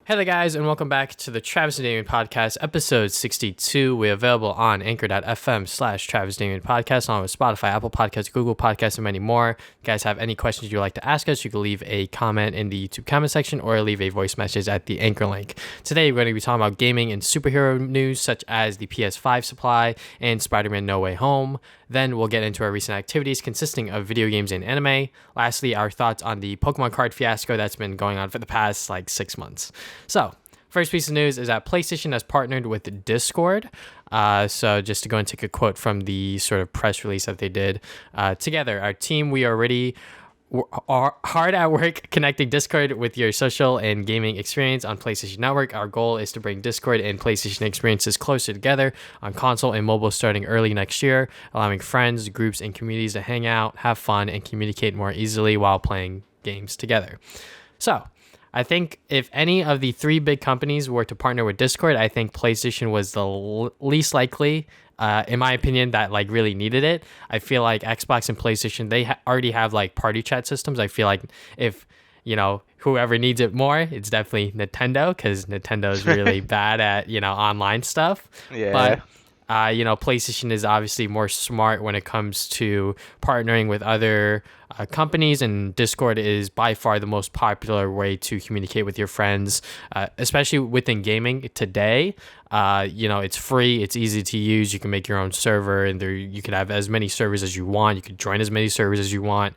Hey there, guys, and welcome back to the Travis Damian Podcast, episode 62. We're available on anchor.fm/Travis Damian Podcast, along with Spotify, Apple Podcasts, Google Podcasts, and many more. If you guys have any questions you'd like to ask us, you can leave a comment in the YouTube comment section or leave a voice message at the Anchor link. Today, we're going to be talking about gaming and superhero news, such as the PS5 supply and Spider-Man No Way Home. Then we'll get into our recent activities consisting of video games and anime. Lastly, our thoughts on the Pokemon card fiasco that's been going on for the past 6 months. So, first piece of news is that PlayStation has partnered with Discord. So just to go and take a quote from the sort of press release that they did. Together, our team, we already are hard at work connecting Discord with your social and gaming experience on PlayStation Network. Our goal is to bring Discord and PlayStation experiences closer together on console and mobile starting early next year, allowing friends, groups, and communities to hang out, have fun, and communicate more easily while playing games together. So, I think if any of the three big companies were to partner with Discord, I think PlayStation was the least likely, in my opinion, that really needed it. I feel like Xbox and PlayStation, they already have party chat systems. I feel like if, whoever needs it more, it's definitely Nintendo, because Nintendo is really bad at, online stuff. Yeah. But PlayStation is obviously more smart when it comes to partnering with other companies, and Discord is by far the most popular way to communicate with your friends, especially within gaming today. It's free, it's easy to use. You can make your own server, and you can have as many servers as you want. You can join as many servers as you want.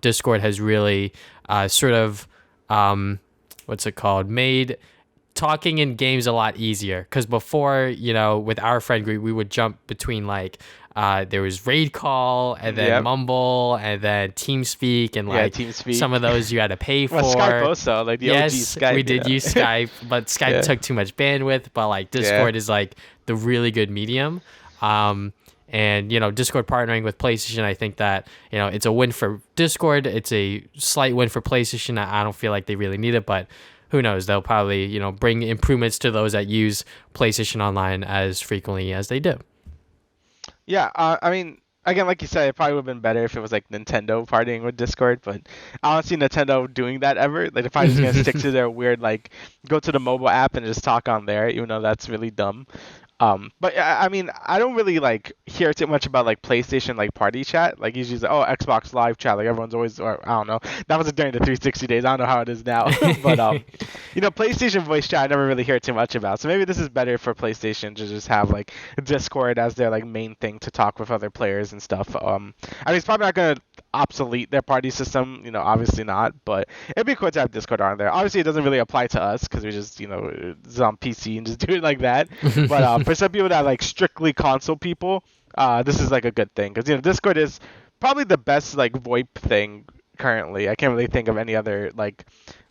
Discord has really made talking in games a lot easier, because before, with our friend group, we would jump between there was Raid Call, and then Mumble, and then TeamSpeak, and TeamSpeak. Some of those you had to pay for. Well, Skype also, the yes, OG Skype. We did use Skype, but Skype took too much bandwidth. But Discord is the really good medium. And Discord partnering with PlayStation, I think that it's a win for Discord. It's a slight win for PlayStation. I don't feel like they really need it, but who knows? They'll probably, bring improvements to those that use PlayStation Online as frequently as they do. Yeah, I mean, again, like you said, it probably would have been better if it was Nintendo partnering with Discord, but I don't see Nintendo doing that ever. They're probably just going to stick to their weird, go to the mobile app and just talk on there, even though that's really dumb. But I mean, I don't really hear too much about PlayStation party chat. Usually it's Xbox Live chat. Everyone's always, or I don't know. That was during the 360 days. I don't know how it is now. But PlayStation voice chat I never really hear too much about. So maybe this is better for PlayStation to just have Discord as their main thing to talk with other players and stuff. I mean, it's probably not gonna obsolete their party system. Obviously not. But it'd be cool to have Discord on there. Obviously, it doesn't really apply to us because we just it's on PC and just do it like that. But for some people that strictly console people, this is a good thing, because Discord is probably the best VoIP thing currently. I can't really think of any other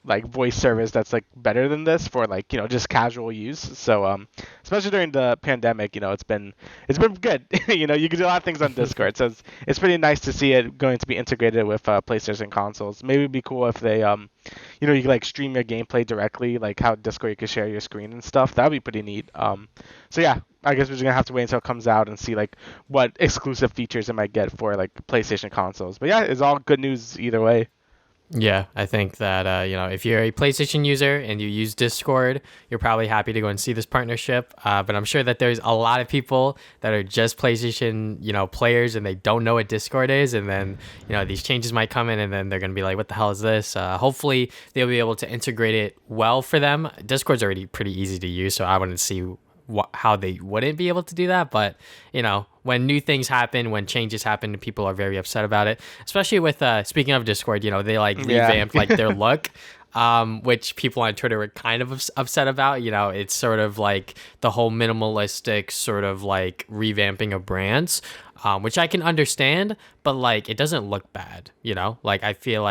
voice service that's better than this for just casual use. So especially during the pandemic, it's been good. You can do a lot of things on Discord, so it's pretty nice to see it going to be integrated with PlayStation consoles. Maybe it'd be cool if they you can stream your gameplay directly, how Discord you can share your screen and stuff. That would be pretty neat. So yeah, I guess we're just gonna have to wait until it comes out and see what exclusive features it might get for PlayStation consoles. But yeah, it's all good news either way. Yeah, I think that, if you're a PlayStation user and you use Discord, you're probably happy to go and see this partnership. But I'm sure that there's a lot of people that are just PlayStation, players, and they don't know what Discord is. And then, these changes might come in, and then they're going to be like, what the hell is this? Hopefully, they'll be able to integrate it well for them. Discord's already pretty easy to use, so I wouldn't see how they wouldn't be able to do that. But when new things happen, when changes happen, people are very upset about it, especially with speaking of Discord, they revamped their look, which people on Twitter were kind of upset about. It's sort of the whole minimalistic sort of revamping of brands, which I can understand, but it doesn't look bad. I feel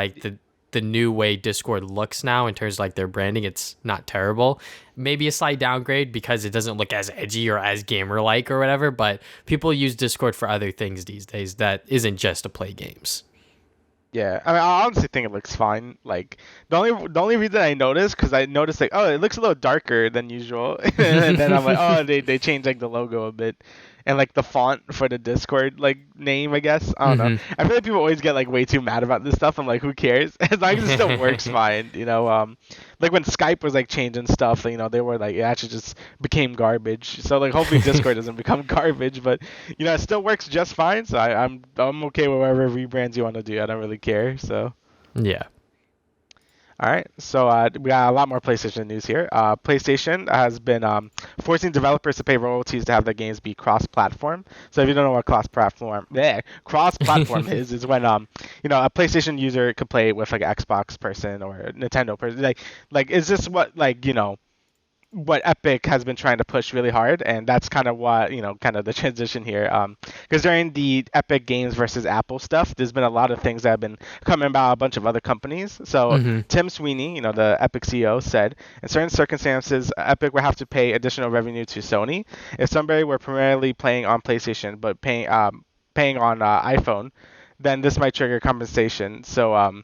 the new way Discord looks now in terms of their branding, it's not terrible. Maybe a slight downgrade because it doesn't look as edgy or as gamer-like or whatever, but people use Discord for other things these days that isn't just to play games. Yeah, I mean, I honestly think it looks fine. The only reason I noticed, because I noticed it looks a little darker than usual, and then I'm they changed the logo a bit, and like the font for the Discord like name, I guess. I don't know. Mm-hmm. I feel like people always get like way too mad about this stuff. I'm like, who cares? As long as it still works fine, you know. Like when Skype was like changing stuff, you know, they were like it actually just became garbage. So like hopefully Discord doesn't become garbage, but you know, it still works just fine. So I'm okay with whatever rebrands you want to do. I don't really care. So. Yeah. All right, so we got a lot more PlayStation news here. PlayStation has been forcing developers to pay royalties to have their games be cross-platform. So if you don't know what cross-platform is when you know, a PlayStation user could play with like an Xbox person or a Nintendo person. Like is this what like you know what Epic has been trying to push really hard, and that's kind of what you know, kind of the transition here. Because during the Epic Games versus Apple stuff, there's been a lot of things that have been coming about a bunch of other companies. So Mm-hmm. Tim Sweeney, you know, the Epic CEO, said in certain circumstances, Epic would have to pay additional revenue to Sony if somebody were primarily playing on PlayStation but paying on iPhone, then this might trigger compensation. So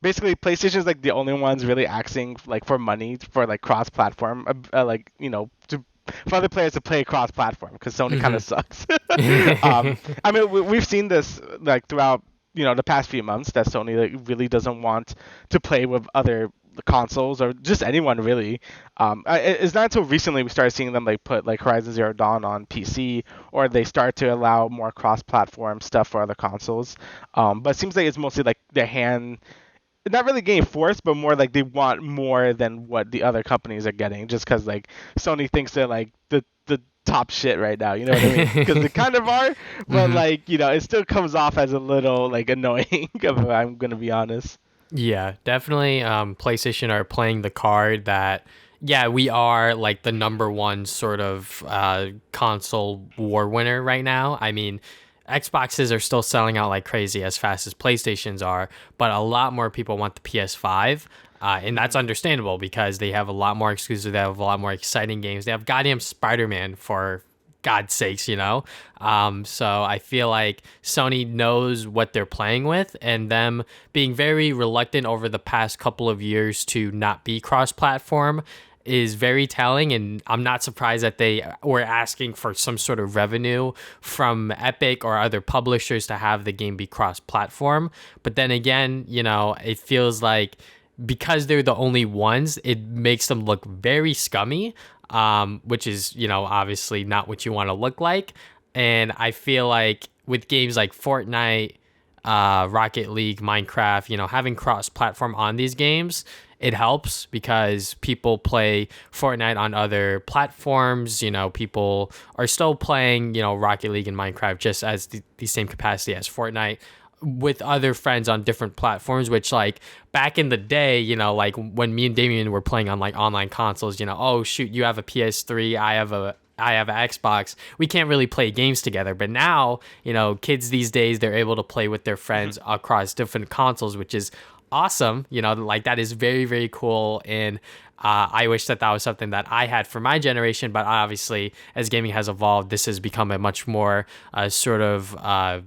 basically PlayStation is like the only ones really asking like for money for like cross-platform, like you know, for other players to play cross-platform because Sony kind of sucks. I mean, we've seen this like throughout you know the past few months that Sony like really doesn't want to play with other consoles or just anyone really. It's not until recently we started seeing them like put like Horizon Zero Dawn on PC, or they start to allow more cross-platform stuff for other consoles. But it seems like it's mostly like their hand not really getting forced, but more like they want more than what the other companies are getting, just because like Sony thinks they're like the top shit right now. You know what I mean? Because they kind of are, but Mm-hmm. like you know, it still comes off as a little like annoying. If I'm gonna be honest. Yeah, definitely. PlayStation are playing the card that, yeah, we are like the number one sort of console war winner right now. I mean, Xboxes are still selling out like crazy as fast as PlayStations are, but a lot more people want the PS5. And that's Hmm. understandable because they have a lot more exclusive, they have a lot more exciting games. They have goddamn Spider-Man for God's sakes, you know? So I feel like Sony knows what they're playing with, and them being very reluctant over the past couple of years to not be cross platform is very telling. And I'm not surprised that they were asking for some sort of revenue from Epic or other publishers to have the game be cross platform. But then again, you know, it feels like because they're the only ones, it makes them look very scummy, which is, you know, obviously not what you want to look like. And I feel like with games like Fortnite, Rocket League, Minecraft, you know, having cross platform on these games, it helps because people play Fortnite on other platforms. You know, people are still playing, you know, Rocket League and Minecraft just as the same capacity as Fortnite with other friends on different platforms, which like back in the day, you know, like when me and Damien were playing on like online consoles, you know, oh shoot, you have a PS3, I have an Xbox. We can't really play games together. But now, you know, kids these days, they're able to play with their friends across different consoles, which is awesome. You know, like that is very, very cool. And I wish that that was something that I had for my generation. But obviously, as gaming has evolved, this has become a much more sort of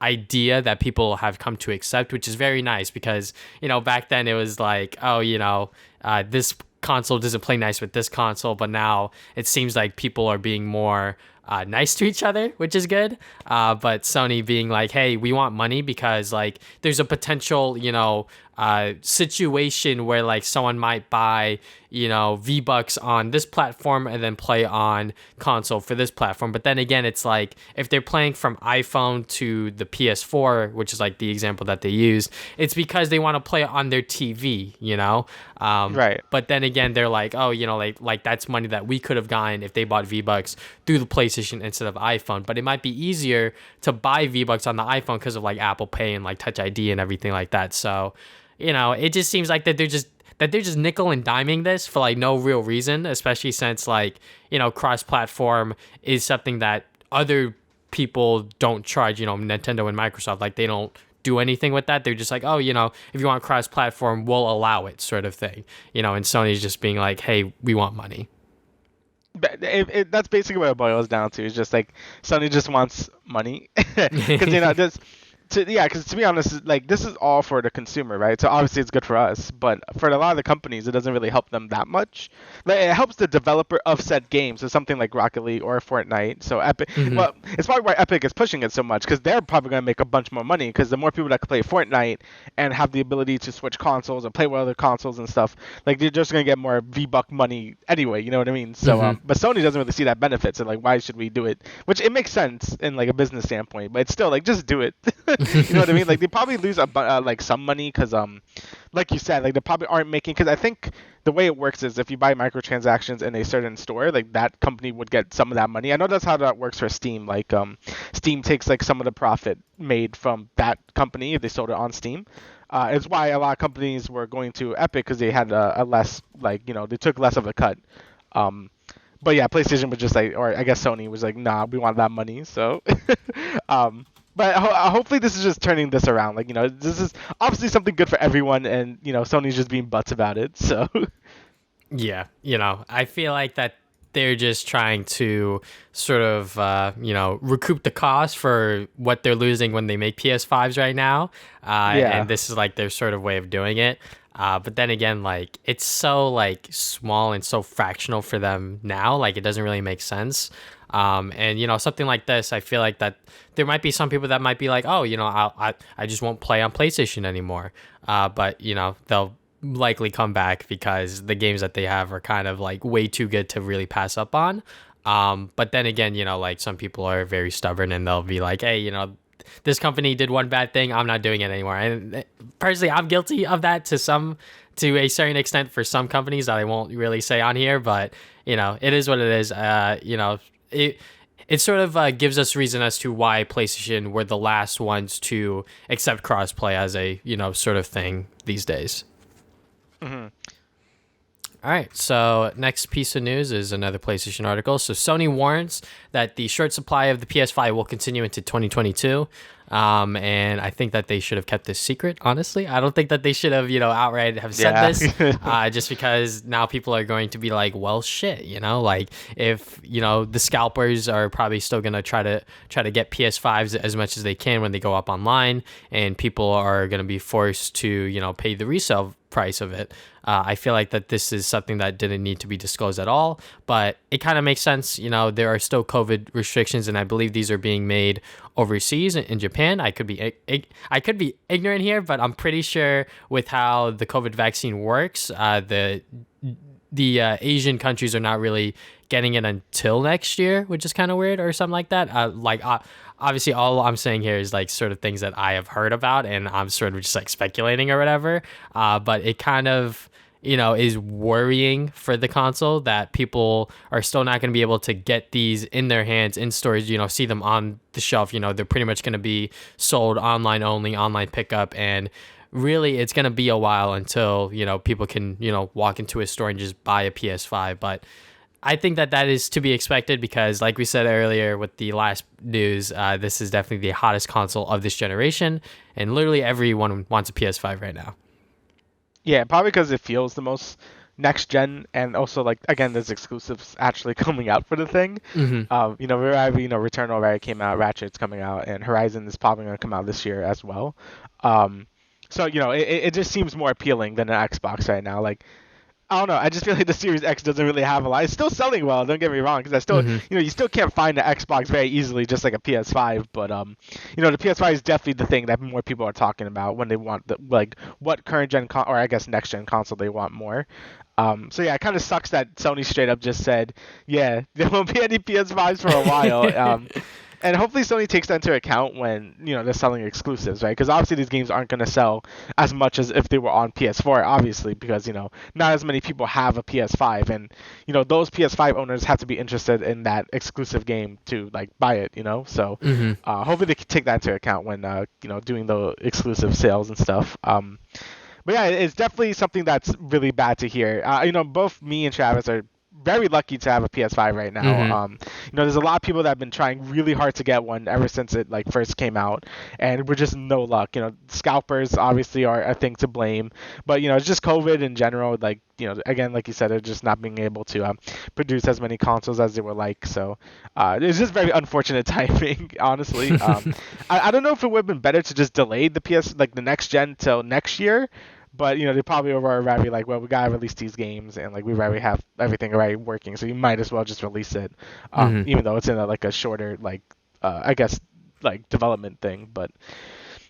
idea that people have come to accept, which is very nice because, you know, back then it was like, oh, you know, this console doesn't play nice with this console, but now it seems like people are being more nice to each other, which is good. But Sony being like, hey, we want money because like there's a potential, you know, situation where like someone might buy, you know, V-Bucks on this platform and then play on console for this platform. But then again, it's like if they're playing from iPhone to the PS4, which is like the example that they used, it's because they want to play on their TV, you know? Right. But then again, they're like, oh, you know, like that's money that we could have gotten if they bought V-Bucks through the PlayStation instead of iPhone. But it might be easier to buy V-Bucks on the iPhone because of like Apple Pay and like Touch ID and everything like that. So, you know, it just seems like that they're just nickel and diming this for like no real reason, especially since like, you know, cross-platform is something that other people don't charge, you know, Nintendo and Microsoft, like they don't do anything with that. They're just like, oh, you know, if you want cross-platform, we'll allow it sort of thing, you know, and Sony's just being like, hey, we want money. But that's basically what it boils down to. It's just like Sony just wants money because you know this. Because to be honest, like this is all for the consumer, right? So obviously it's good for us, but for a lot of the companies, it doesn't really help them that much. Like it helps the developer of said games, so something like Rocket League or Fortnite. So Epic, Hmm. well, it's probably why Epic is pushing it so much because they're probably going to make a bunch more money because the more people that can play Fortnite and have the ability to switch consoles and play with other consoles and stuff, like they're just going to get more V-Buck money anyway. You know what I mean? So, Hmm. but Sony doesn't really see that benefit. So like, why should we do it? Which it makes sense in like a business standpoint, but it's still like just do it. You know what I mean? Like they probably lose like some money because like you said, like they probably aren't making because I think the way it works is if you buy microtransactions in a certain store, like that company would get some of that money. I know that's how that works for Steam. Like Steam takes like some of the profit made from that company if they sold it on Steam. It's why a lot of companies were going to Epic because they had a less like they took less of a cut. Um, but yeah, PlayStation was just like, or I guess Sony was like, nah, we want that money. So, um, but hopefully this is just turning this around. Like, this is obviously something good for everyone, and Sony's just being butts about it. So, Yeah, I feel like that they're just trying to sort of, recoup the cost for what they're losing when they make PS5s right now. yeah, And this is like their sort of way of doing it. But then again, like it's so like small and so fractional for them now, like it doesn't really make sense. And something like this, I feel like that there might be some people that might be like, oh, I just won't play on PlayStation anymore. But they'll likely come back because the games that they have are kind of like way too good to really pass up on. But then again, like some people are very stubborn and they'll be like, hey, this company did one bad thing, I'm not doing it anymore. And personally, I'm guilty of that to a certain extent for some companies that I won't really say on here, but it is what it is. It sort of gives us reason as to why PlayStation were the last ones to accept crossplay as a sort of thing these days. hmm All right, so next piece of news is another PlayStation article. So Sony warns that the short supply of the PS5 will continue into 2022. And I think that they should have kept this secret, honestly. I don't think that they should have, outright have said yeah, this, just because now people are going to be like, well, shit, like if, the scalpers are probably still going to try to get PS5s as much as they can when they go up online, and people are going to be forced to, pay the resale price of it. I feel like that this is something that didn't need to be disclosed at all, but it kind of makes sense. There are still COVID restrictions, and I believe these are being made overseas in Japan. I could be ignorant here, but I'm pretty sure with how the COVID vaccine works, the Asian countries are not really getting it until next year, which is kind of weird or something like that. Obviously, all I'm saying here is like sort of things that I have heard about, and I'm sort of just like speculating or whatever. But it kind of is worrying for the console that people are still not going to be able to get these in their hands in stores, see them on the shelf. They're pretty much going to be sold online only, online pickup, and really it's going to be a while until, people can, walk into a store and just buy a PS5. But I think that is to be expected because, like we said earlier with the last news, this is definitely the hottest console of this generation, and literally everyone wants a PS5 right now. yeah, probably because it feels the most next gen, and also like again, there's exclusives actually coming out for the thing. Hmm. We already, Returnal already came out, Ratchet's coming out, and Horizon is probably going to come out this year as well. Um, so it just seems more appealing than an Xbox right now. Like I don't know. I just feel like the Series X doesn't really have a lot. It's still selling well. Don't get me wrong, because I still, Hmm. you still can't find the Xbox very easily, just like a PS5. But the PS5 is definitely the thing that more people are talking about when they want like what current gen or I guess next gen console they want more. So yeah, it kind of sucks that Sony straight up just said, yeah, there won't be any PS5s for a while. And hopefully Sony takes that into account when they're selling exclusives, right? Because obviously these games aren't going to sell as much as if they were on PS4, obviously, because not as many people have a PS5, and those PS5 owners have to be interested in that exclusive game to like buy it, So Hmm. hopefully they can take that into account when doing the exclusive sales and stuff. But yeah, it's definitely something that's really bad to hear. Both me and Travis are very lucky to have a PS5 right now. There's a lot of people that have been trying really hard to get one ever since it like first came out, and we're just no luck. Scalpers obviously are a thing to blame, but it's just COVID in general. Like again, like you said, they're just not being able to produce as many consoles as they were like. So it's just very unfortunate timing, honestly. I don't know if it would have been better to just delay the next gen till next year. But they probably were already like, well, we gotta release these games, and like we already have everything already working, so you might as well just release it, even though it's in a shorter I guess development thing. But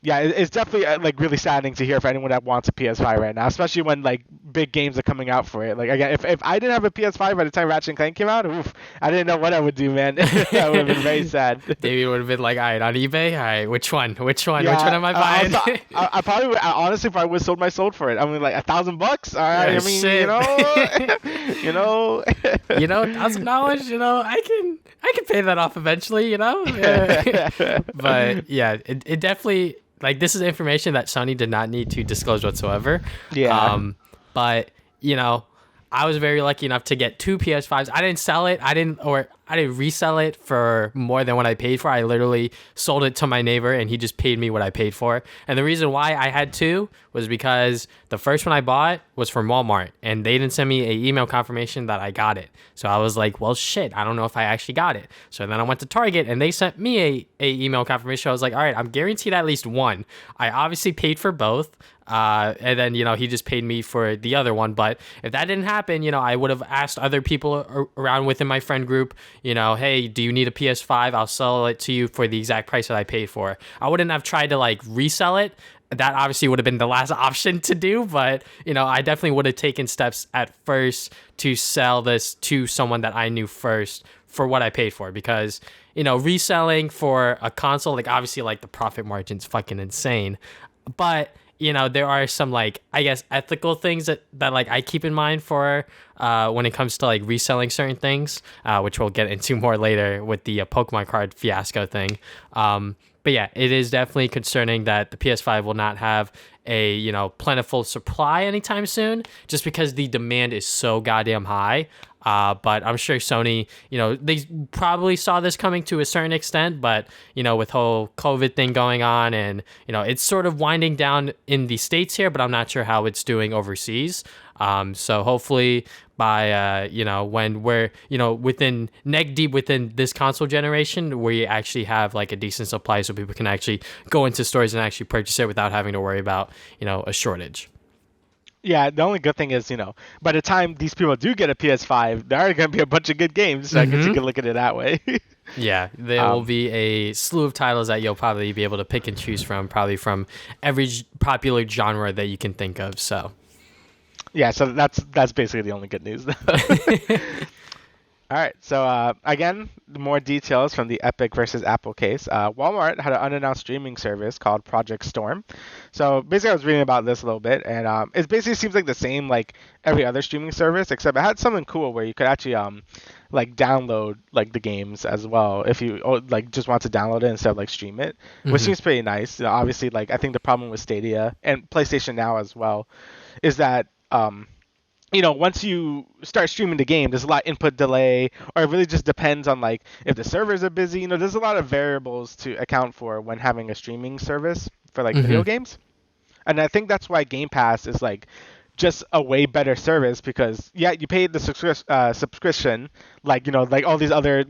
yeah, it's definitely like really saddening to hear for anyone that wants a PS5 right now, especially when like big games are coming out for it. Like again, if I didn't have a PS5 by the time Ratchet and Clank came out, I didn't know what I would do, man. That would have been very sad. David would have been like, all right, on eBay, all right, which one? Yeah, which one am I buying? I probably, honestly, probably would have sold my soul for it. I mean, like $1,000. All right, Yeah, I mean, shit. $1,000. I can pay that off eventually. But yeah, it definitely. Like, this is information that Sony did not need to disclose whatsoever. Yeah. But, I was very lucky enough to get 2 PS5s. I didn't sell it. I didn't resell it for more than what I paid for. I literally sold it to my neighbor, and he just paid me what I paid for. And the reason why I had 2 was because the first one I bought was from Wal-Mart, and they didn't send me an email confirmation that I got it. So I was like, well, shit, I don't know if I actually got it. So then I went to Target, and they sent me a email confirmation. I was like, all right, I'm guaranteed at least one. I obviously paid for both. And then, he just paid me for the other one. But if that didn't happen, I would have asked other people around within my friend group, hey, do you need a PS5? I'll sell it to you for the exact price that I paid for. I wouldn't have tried to resell it. That obviously would have been the last option to do. But, I definitely would have taken steps at first to sell this to someone that I knew first for what I paid for. Because, reselling for a console, obviously, the profit margin's fucking insane. But there are some I guess ethical things that I keep in mind for when it comes to reselling certain things, which we'll get into more later with the Pokemon card fiasco thing. But yeah, it is definitely concerning that the PS5 will not have a plentiful supply anytime soon, just because the demand is so goddamn high. But I'm sure Sony, they probably saw this coming to a certain extent, but, with whole COVID thing going on and, it's sort of winding down in the States here, but I'm not sure how it's doing overseas. So hopefully by, when we're, within neck deep within this console generation, we actually have a decent supply so people can actually go into stores and actually purchase it without having to worry about, a shortage. Yeah, the only good thing is, by the time these people do get a PS5, there are going to be a bunch of good games. So I guess you can look at it that way. Yeah, there will be a slew of titles that you'll probably be able to pick and choose from, probably from every popular genre that you can think of. So, yeah, so that's basically the only good news. All right, so again, more details from the Epic versus Apple case. Walmart had an unannounced streaming service called Project Storm. So basically, I was reading about this a little bit, and it basically seems like the same like every other streaming service, except it had something cool where you could actually download the games as well if you just want to download it instead of stream it, which seems pretty nice. Obviously, I think the problem with Stadia and PlayStation Now as well is that once you start streaming the game, there's a lot of input delay, or it really just depends on if the servers are busy. There's a lot of variables to account for when having a streaming service for video games. And I think that's why Game Pass is just a way better service because you pay the subscription all these other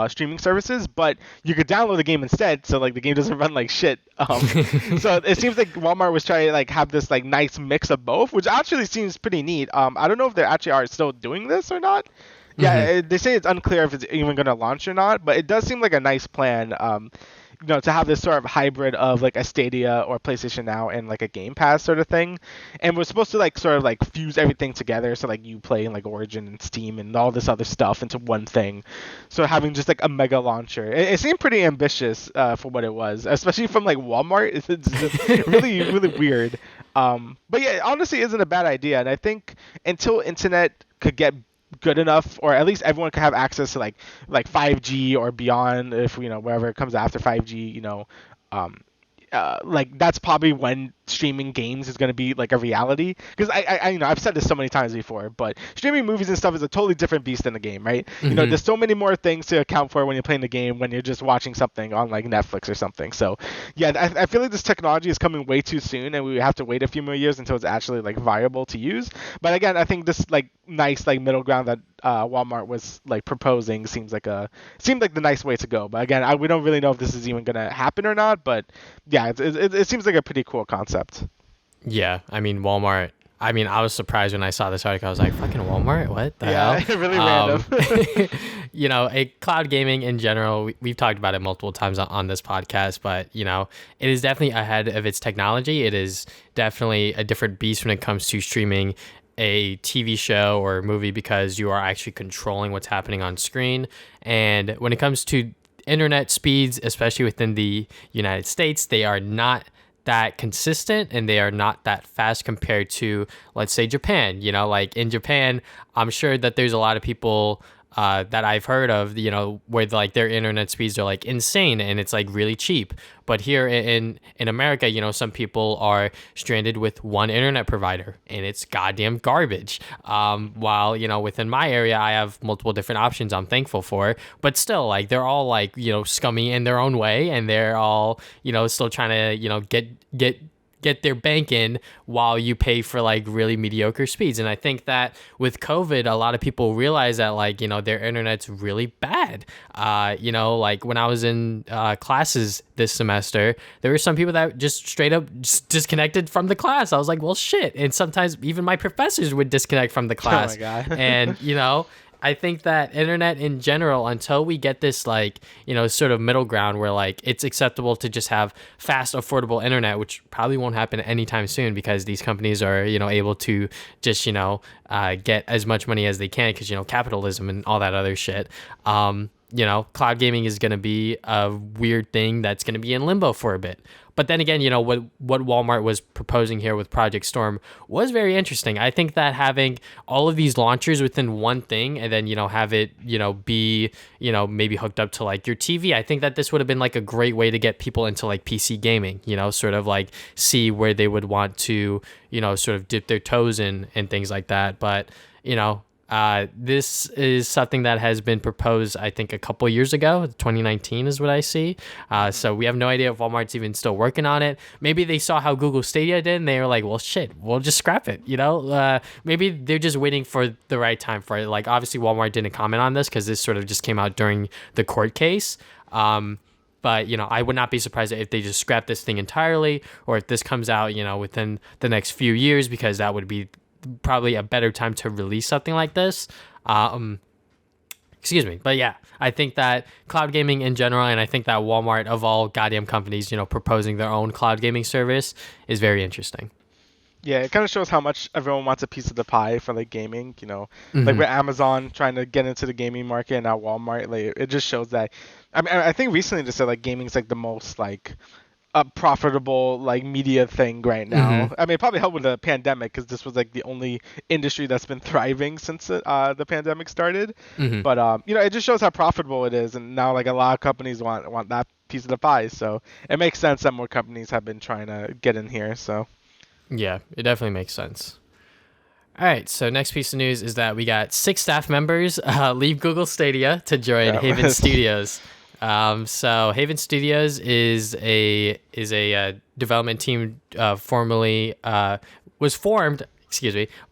streaming services, but you could download the game instead, so the game doesn't run like shit. So it seems like Walmart was trying to have this nice mix of both, which actually seems pretty neat. I don't know if they actually are still doing this or not. Yeah, they say it's unclear if it's even going to launch or not, but it does seem like a nice plan. To have this sort of hybrid of a Stadia or PlayStation Now and a Game Pass sort of thing, and we're supposed to sort of fuse everything together, so you play in Origin and Steam and all this other stuff into one thing. So having just a mega launcher, it seemed pretty ambitious for what it was, especially from Walmart. It's just really really weird. But yeah, honestly, isn't a bad idea, and I think until internet could get good enough, or at least everyone can have access to 5G or beyond, if wherever it comes after 5G, that's probably when streaming games is going to be like a reality, because I I've said this so many times before, but streaming movies and stuff is a totally different beast than the game, right? There's so many more things to account for when you're playing the game when you're just watching something on like Netflix or something. So yeah, I feel like this technology is coming way too soon, and we have to wait a few more years until it's actually like viable to use. But again, I think this like nice like middle ground that Walmart was like proposing seemed like the nice way to go. But again, we don't really know if this is even gonna happen or not. But yeah, it seems like a pretty cool concept. Yeah, I mean Walmart. I mean, I was surprised when I saw this article. I was like, "Fucking Walmart? What the hell?" Yeah, really random. Cloud gaming in general. We've talked about it multiple times on this podcast, but it is definitely ahead of its technology. It is definitely a different beast when it comes to streaming a TV show or a movie, because you are actually controlling what's happening on screen. And when it comes to internet speeds, especially within the United States, they are not that consistent and they are not that fast compared to, let's say, Japan. Like in Japan, I'm sure that there's a lot of people that I've heard of, where like their internet speeds are like insane and it's like really cheap. But here in America, some people are stranded with one internet provider and it's goddamn garbage. While, within my area, I have multiple different options I'm thankful for, but still like they're all like, scummy in their own way, and they're all, still trying to, get their bank in while you pay for like really mediocre speeds. And I think that with COVID, a lot of people realize that like, their internet's really bad. Like when I was in classes this semester, there were some people that just straight up just disconnected from the class. I was like, well, shit. And sometimes even my professors would disconnect from the class. Oh my God. And, I think that internet in general, until we get this like, sort of middle ground where like it's acceptable to just have fast, affordable internet, which probably won't happen anytime soon because these companies are, able to just, get as much money as they can because, capitalism and all that other shit. Cloud gaming is going to be a weird thing that's going to be in limbo for a bit. But then again, what Walmart was proposing here with Project Storm was very interesting. I think that having all of these launchers within one thing and then, have it, be, maybe hooked up to like your TV, I think that this would have been like a great way to get people into like PC gaming, sort of like see where they would want to, sort of dip their toes in and things like that. But, this is something that has been proposed, I think, a couple years ago. 2019 is what I see. So we have no idea if Walmart's even still working on it. Maybe they saw how Google Stadia did and they were like, well, shit, we'll just scrap it. Maybe they're just waiting for the right time for it. Like, obviously, Walmart didn't comment on this because this sort of just came out during the court case. But, I would not be surprised if they just scrap this thing entirely, or if this comes out, within the next few years, because that would be probably a better time to release something like this. Excuse me. But yeah, I think that cloud gaming in general, and I think that Walmart of all goddamn companies, proposing their own cloud gaming service is very interesting. Yeah, it kind of shows how much everyone wants a piece of the pie for like gaming, like with Amazon trying to get into the gaming market and now Walmart, like it just shows that. I mean, I think recently just said like gaming is like the most like a profitable like media thing right now. I mean, it probably helped with the pandemic because this was like the only industry that's been thriving since the pandemic started. But it just shows how profitable it is, and now like a lot of companies want that piece of the pie. So it makes sense that more companies have been trying to get in here. So yeah, it definitely makes sense. All right, so next piece of news is that we got 6 staff members leave Google Stadia to join Haven Studios. So Haven Studios is a development team was formed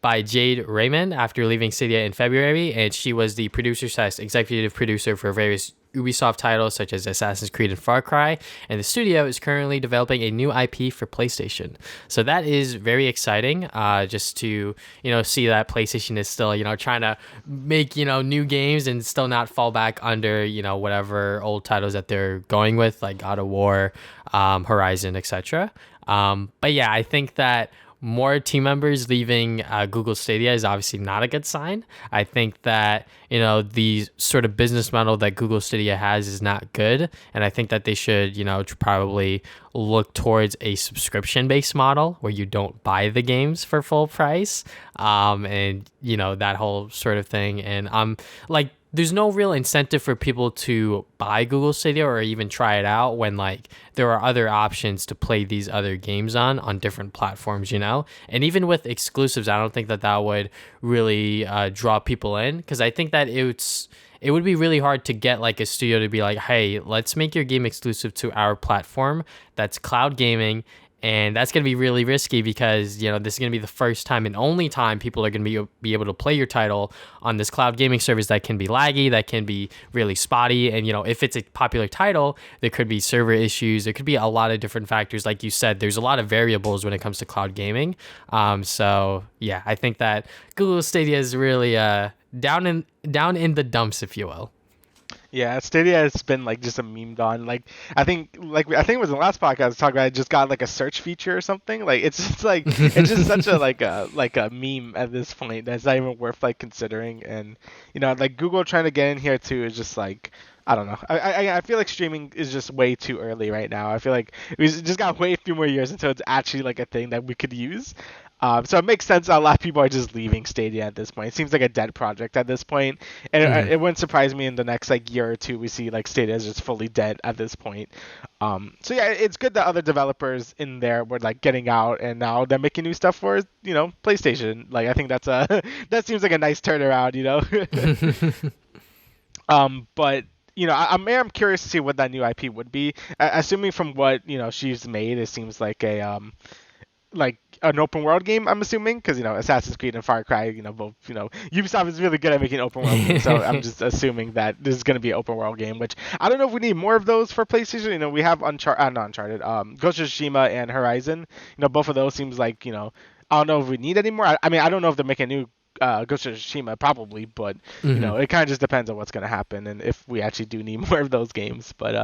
by Jade Raymond after leaving Stadia in February, and she was the producer/executive producer for various Ubisoft titles such as Assassin's Creed and Far Cry, and the studio is currently developing a new IP for PlayStation. So that is very exciting, just to, see that PlayStation is still, trying to make, new games and still not fall back under, whatever old titles that they're going with, like God of War, Horizon, etc. But yeah, I think that more team members leaving Google Stadia is obviously not a good sign. I think that, the sort of business model that Google Stadia has is not good. And I think that they should, probably look towards a subscription-based model where you don't buy the games for full price. and that whole sort of thing. And like, there's no real incentive for people to buy Google Stadia or even try it out when like there are other options to play these other games on different platforms, And even with exclusives, I don't think that would really draw people in, because I think that it would be really hard to get like a studio to be like, hey, let's make your game exclusive to our platform that's cloud gaming. And that's going to be really risky because, this is going to be the first time and only time people are going to be able to play your title on this cloud gaming service that can be laggy, that can be really spotty. And, if it's a popular title, there could be server issues. There could be a lot of different factors. Like you said, there's a lot of variables when it comes to cloud gaming. So, yeah, I think that Google Stadia is really down in the dumps, if you will. Yeah, Stadia has been like just a memed on. Like I think it was in the last podcast I was talking about. It just got like a search feature or something. Like it's just like it's just such a like a meme at this point that's not even worth like considering. And like Google trying to get in here too is just like, I don't know. I feel like streaming is just way too early right now. I feel like we just got way few more years until it's actually like a thing that we could use. So it makes sense a lot of people are just leaving Stadia at this point. It seems like a dead project at this point, and it wouldn't surprise me in the next like year or two we see like Stadia is just fully dead at this point. So yeah, it's good that other developers in there were like getting out, and now they're making new stuff for PlayStation. Like I think that's that seems like a nice turnaround, But I'm curious to see what that new IP would be. Assuming from what she's made, it seems like like an open world game, I'm assuming, because Assassin's Creed and Far Cry, both Ubisoft is really good at making open world games, so I'm just assuming that this is going to be an open world game, which I don't know if we need more of those for PlayStation. We have not Uncharted, Ghost of Tsushima and Horizon. Both of those seems like I don't know if we need any more. I mean, I don't know if they're making a new Ghost of Tsushima, probably, but it kind of just depends on what's going to happen and if we actually do need more of those games. But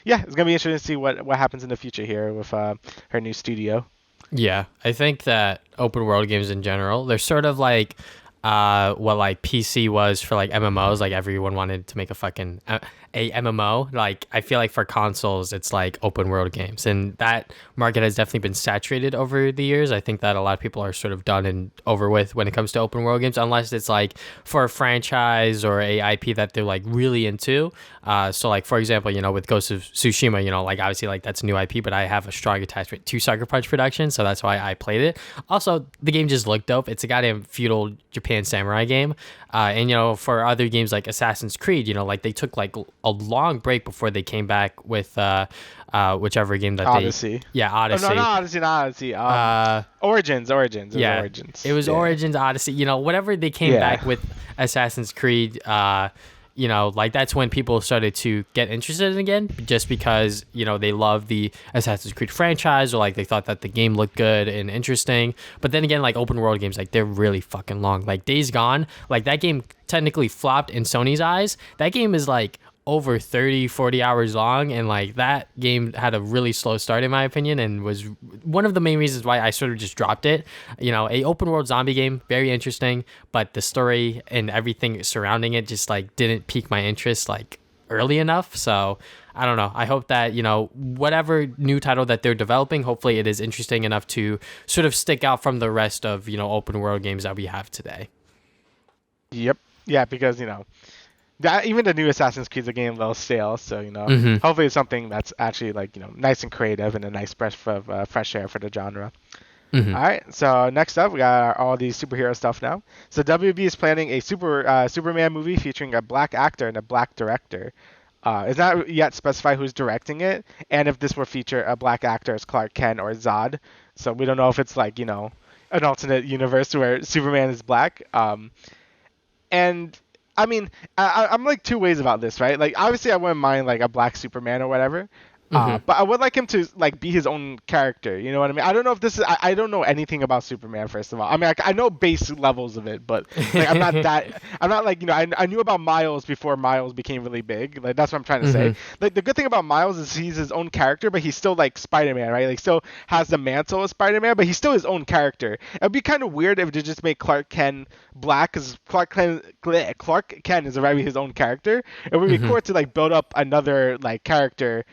yeah, it's going to be interesting to see what happens in the future here with her new studio. Yeah, I think that open world games in general, they're sort of like what like PC was for like MMOs. Like everyone wanted to make a fucking a MMO. Like I feel like for consoles, it's like open world games, and that market has definitely been saturated over the years. I think that a lot of people are sort of done and over with when it comes to open world games, unless it's like for a franchise or a IP that they're like really into. So like for example, with Ghost of Tsushima, like obviously like that's a new IP, but I have a strong attachment to Sucker Punch Production, so that's why I played it. Also, the game just looked dope. It's a goddamn feudal Japan samurai game. And for other games like Assassin's Creed, like they took like a long break before they came back with whichever game that Odyssey. Odyssey. Oh, no, not Odyssey. Origins. Yeah, Origins. It was Origins, Odyssey. Whenever they came back with Assassin's Creed, like that's when people started to get interested in again, just because they love the Assassin's Creed franchise, or like they thought that the game looked good and interesting. But then again, like open world games, like they're really fucking long. Like Days Gone, like that game technically flopped in Sony's eyes. That game is like over 30-40 hours long, and like that game had a really slow start in my opinion, and was one of the main reasons why I sort of just dropped it. A open world zombie game, very interesting, but the story and everything surrounding it just like didn't pique my interest like early enough. So I don't know, I hope that whatever new title that they're developing, hopefully it is interesting enough to sort of stick out from the rest of open world games that we have today. Yep. Yeah, because even the new Assassin's Creed is a game a little stale, so hopefully it's something that's actually like nice and creative and a nice fresh air for the genre. All right, so next up we got all these superhero stuff now. So WB is planning a Superman movie featuring a black actor and a black director. It's not yet specified who's directing it, and if this will feature a black actor as Clark Kent or Zod. So we don't know if it's like an alternate universe where Superman is black. And I mean, I'm like two ways about this, right? Like, obviously, I wouldn't mind like a black Superman or whatever, but I would like him to like be his own character. You know what I mean? I don't know if this is. I don't know anything about Superman. First of all, I mean, I know base levels of it, but like, I'm not that. I'm not like I knew about Miles before Miles became really big. Like that's what I'm trying to say. Like the good thing about Miles is he's his own character, but he's still like Spider-Man, right? Like still has the mantle of Spider-Man, but he's still his own character. It'd be kind of weird if they just made Clark Kent black, because Clark Kent is already his own character. It would be cool to like build up another like character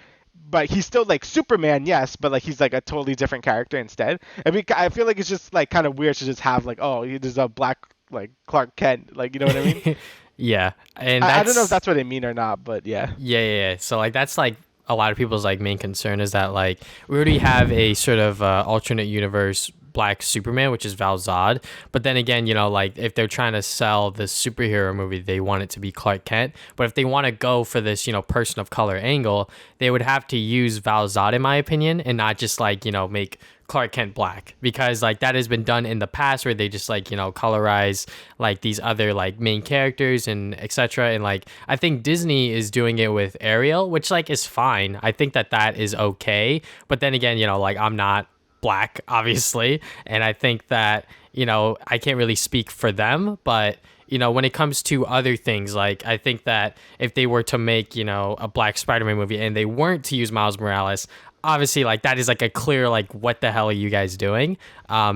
but he's still like Superman, yes, but like he's like a totally different character instead. I mean, I feel like it's just like kind of weird to just have like, oh, there's a black like Clark Kent, like, you know what I mean? Yeah, and I don't know if that's what they mean or not, but yeah. yeah. So like that's like a lot of people's like main concern is that like we already have a sort of alternate universe black Superman, which is Val Zod. But then again, like if they're trying to sell this superhero movie, they want it to be Clark Kent. But if they want to go for this, person of color angle, they would have to use Val Zod, in my opinion, and not just like, make Clark Kent black, because like that has been done in the past where they just like colorize like these other like main characters and etc. And like I think Disney is doing it with Ariel, which like is fine. I think that is okay. But then again, like I'm not black, obviously, and I think that I can't really speak for them, but when it comes to other things, like I think that if they were to make a black Spider-Man movie and they weren't to use Miles Morales, obviously like that is like a clear like what the hell are you guys doing.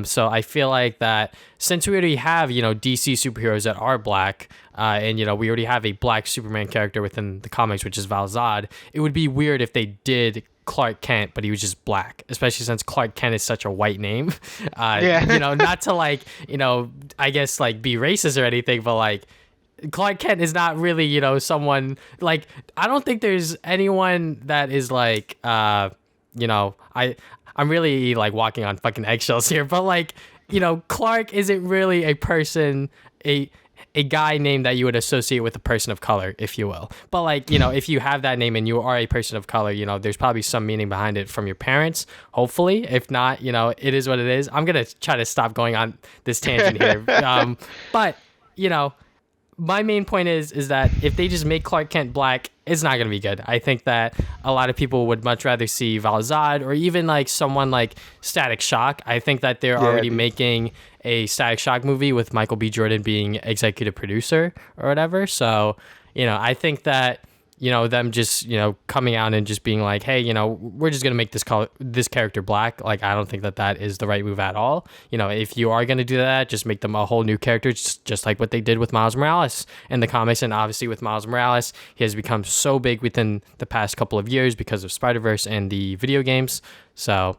So I feel like that since we already have DC superheroes that are black, and we already have a black Superman character within the comics, which is Val Zod, it would be weird if they did Clark Kent but he was just black, especially since Clark Kent is such a white name. Yeah. Not to like I guess like be racist or anything, but like Clark Kent is not really someone like, I don't think there's anyone that is like I'm really like walking on fucking eggshells here, but like Clark isn't really a person, a guy name that you would associate with a person of color, if you will. But like if you have that name and you are a person of color, there's probably some meaning behind it from your parents, hopefully. If not, it is what it is. I'm gonna try to stop going on this tangent here. But my main point is that if they just make Clark Kent black, it's not going to be good. I think that a lot of people would much rather see Val Zod or even like someone like Static Shock. I think that they're already making a Static Shock movie with Michael B. Jordan being executive producer or whatever. So, I think that them just coming out and just being like, hey, we're just gonna make this character black, like I don't think that is the right move at all. If you are gonna do that, just make them a whole new character, just like what they did with Miles Morales in the comics. And obviously with Miles Morales, he has become so big within the past couple of years because of Spider-Verse and the video games. So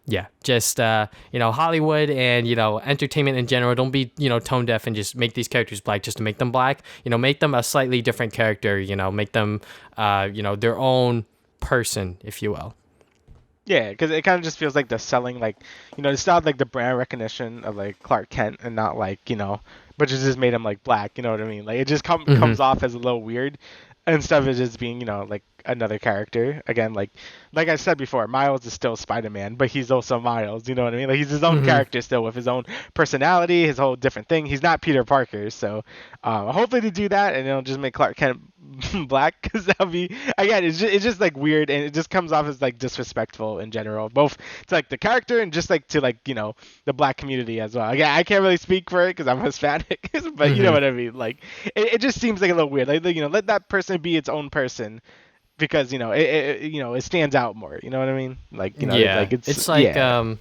yeah, just Hollywood and entertainment in general, don't be tone deaf and just make these characters black just to make them black. Make them a slightly different character. Make them their own person, if you will. Yeah, because it kind of just feels like they're selling like it's not like the brand recognition of like Clark Kent and not like but it just made him like black. You know what I mean? Like it just comes off as a little weird instead of it just being like another character. Again, like I said before, Miles is still Spider-Man, but he's also Miles. You know what I mean? Like he's his own character still with his own personality, his whole different thing. He's not Peter Parker. So hopefully they do that and they'll just make Clark Kent black, because that'll be, again, it's just like weird and it just comes off as like disrespectful in general, both to like the character and just like to like the black community as well. Again, I can't really speak for it because I'm Hispanic, but you know what I mean. Like it just seems like a little weird. Like let that person be its own person, because it stands out more. You know what I mean? Like like it's like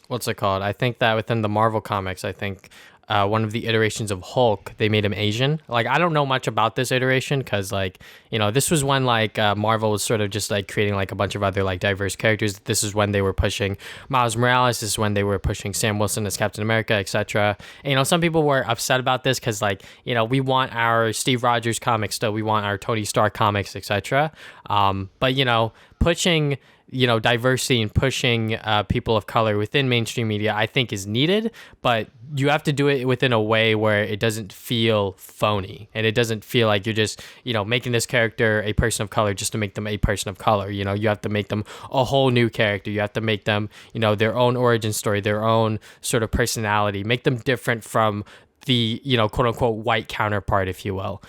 what's it called? I think that within the Marvel comics, I think one of the iterations of Hulk, they made him Asian. Like I don't know much about this iteration because like this was when like Marvel was sort of just like creating like a bunch of other like diverse characters. This is when they were pushing Miles Morales. This is when they were pushing Sam Wilson as Captain America, etc. And some people were upset about this because like we want our Steve Rogers comics still, we want our Tony Stark comics, etc. But pushing diversity and pushing people of color within mainstream media, I think is needed, but you have to do it within a way where it doesn't feel phony and it doesn't feel like you're just, making this character a person of color just to make them a person of color. You have to make them a whole new character. You have to make them, their own origin story, their own sort of personality, make them different from the quote unquote white counterpart, if you will,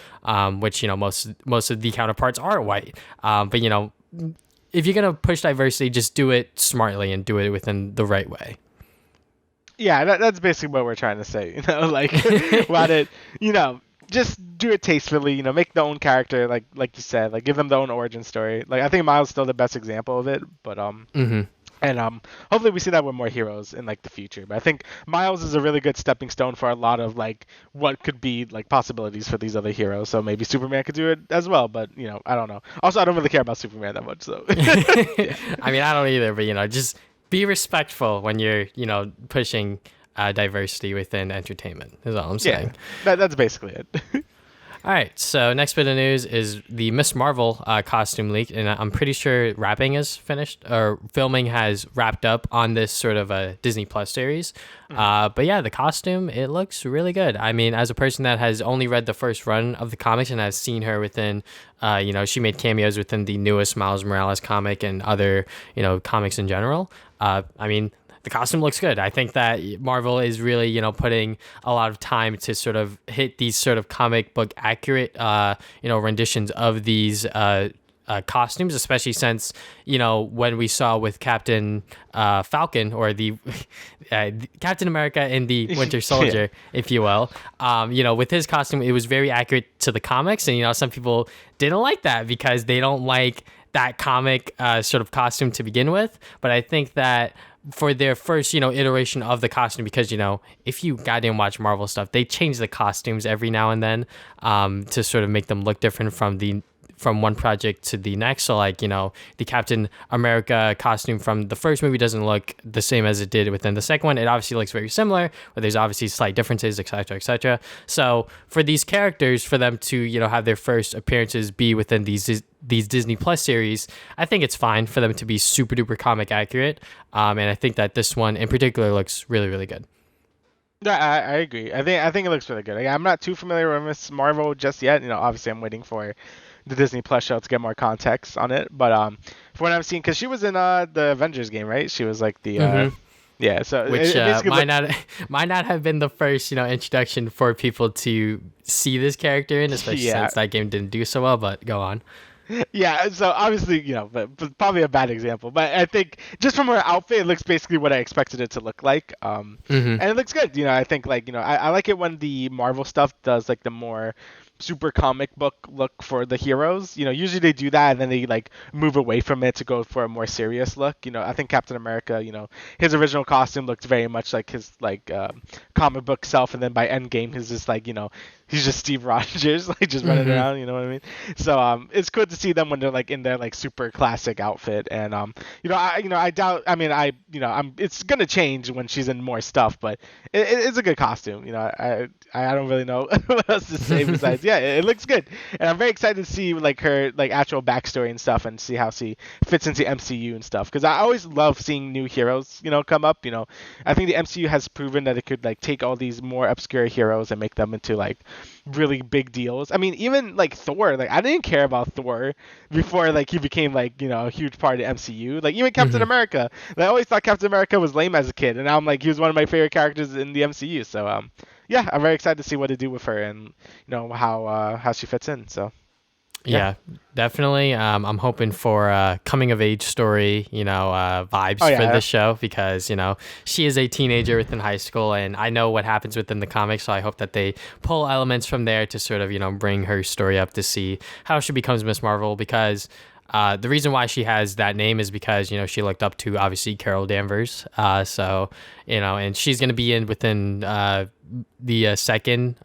which most of the counterparts are white, but if you're going to push diversity, just do it smartly and do it within the right way. Yeah, that's basically what we're trying to say. Like, about it, just do it tastefully. Make the own character, like you said, like give them their own origin story. Like I think Miles is still the best example of it, but And hopefully we see that with more heroes in like the future. But I think Miles is a really good stepping stone for a lot of like what could be like possibilities for these other heroes. So maybe Superman could do it as well. But I don't know. Also, I don't really care about Superman that much. So I mean, I don't either, but just be respectful when you're pushing diversity within entertainment. Is all I'm saying. That's basically it. All right, so next bit of news is the Miss Marvel costume leak, and I'm pretty sure wrapping is finished, or filming has wrapped up on this sort of a Disney Plus series. But yeah, the costume, it looks really good. I mean, as a person that has only read the first run of the comics and has seen her within, she made cameos within the newest Miles Morales comic and other, comics in general. I mean, the costume looks good. I think that Marvel is really, putting a lot of time to sort of hit these sort of comic book accurate, renditions of these costumes, especially since, when we saw with Captain Falcon or the Captain America and the Winter Soldier, if you will, with his costume, it was very accurate to the comics. And, some people didn't like that because they don't like that comic sort of costume to begin with. But I think that for their first, iteration of the costume, because, if you goddamn watch Marvel stuff, they change the costumes every now and then to sort of make them look different from one project to the next. So like, the Captain America costume from the first movie doesn't look the same as it did within the second one. It obviously looks very similar, but there's obviously slight differences, etc., etc. So for these characters, for them to, have their first appearances be within these Disney Plus series, I think it's fine for them to be super duper comic accurate. And I think that this one in particular looks really, really good. Yeah, I agree. I think it looks really good. Like, I'm not too familiar with Miss Marvel just yet. Obviously I'm waiting for the Disney Plus show to get more context on it. But from what I've seen, because she was in the Avengers game, right? She was like the yeah. So which might not have been the first introduction for people to see this character in, especially since that game didn't do so well. But go on. Yeah, so obviously, but probably a bad example. But I think just from her outfit, it looks basically what I expected it to look like. And it looks good. I think I like it when the Marvel stuff does like the more super comic book look for the heroes. Usually they do that and then they like move away from it to go for a more serious look. I think Captain America, his original costume looked very much like his comic book self, and then by Endgame he's just like, he's just Steve Rogers, like just running around, you know what I mean? So it's good to see them when they're like in their like super classic outfit. And I doubt, it's gonna change when she's in more stuff, but it's a good costume. I don't really know what else to say besides it looks good, and I'm very excited to see like her like actual backstory and stuff, and see how she fits into MCU and stuff, because I always love seeing new heroes come up. I think the MCU has proven that it could like take all these more obscure heroes and make them into like really big deals. I mean, even like Thor, like I didn't care about Thor before like he became like a huge part of MCU. Like even Captain America, like, I always thought Captain America was lame as a kid, and now I'm like, he was one of my favorite characters in the MCU. So I'm very excited to see what to do with her, and how she fits in. So yeah, definitely. I'm hoping for a coming of age story, vibes for this show, because, she is a teenager within high school, and I know what happens within the comics. So I hope that they pull elements from there to sort of, bring her story up to see how she becomes Miss Marvel, because the reason why she has that name is because, she looked up to obviously Carol Danvers. And she's going to be within the second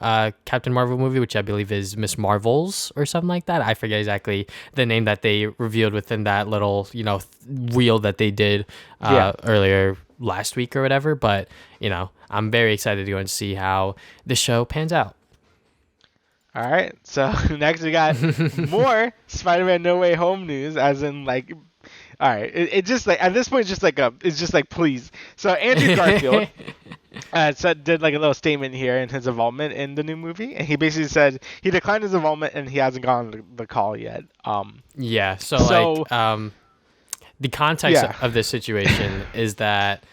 Captain Marvel movie, which I believe is Miss Marvels or something like that. I forget exactly the name that they revealed within that little, reel that they did earlier last week or whatever. But, I'm very excited to go and see how the show pans out. All right, so next we got more Spider-Man No Way Home news, as in like, all right, it just like at this point it's just like please. So Andrew Garfield did like a little statement here in his involvement in the new movie, and he basically said he declined his involvement and he hasn't gotten the call yet. The context of this situation is that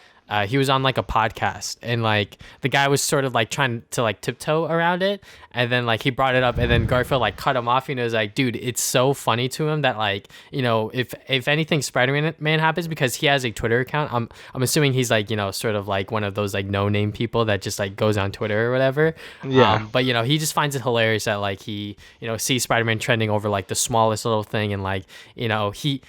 he was on like a podcast, and like the guy was sort of like trying to like tiptoe around it, and then like he brought it up, and then Garfield like cut him off. Was like, dude, it's so funny to him that like, if anything Spider-Man happens, because he has a Twitter account, I'm assuming he's like, sort of like one of those like no name people that just like goes on Twitter or whatever. Yeah. But he just finds it hilarious that like he sees Spider-Man trending over like the smallest little thing, and like he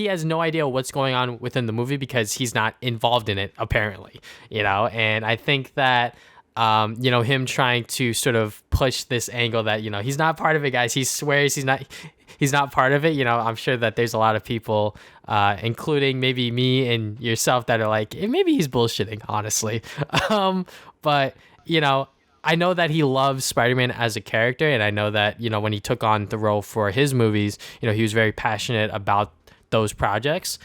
has no idea what's going on within the movie because he's not involved in it apparently. And I think that him trying to sort of push this angle that he's not part of it, guys. He swears he's not part of it. I'm sure that there's a lot of people, including maybe me and yourself, that are like, maybe he's bullshitting, honestly. But I know that he loves Spider-Man as a character, and I know that when he took on the role for his movies, he was very passionate about those projects.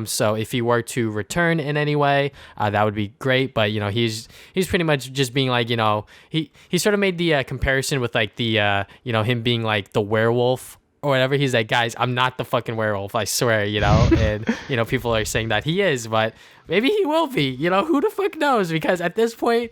So if he were to return in any way, that would be great. But he's pretty much just being like, he sort of made the comparison with like the him being like the werewolf or whatever. He's like, guys, I'm not the fucking werewolf, I swear. And people are saying that he is, but maybe he will be. Who the fuck knows? Because at this point,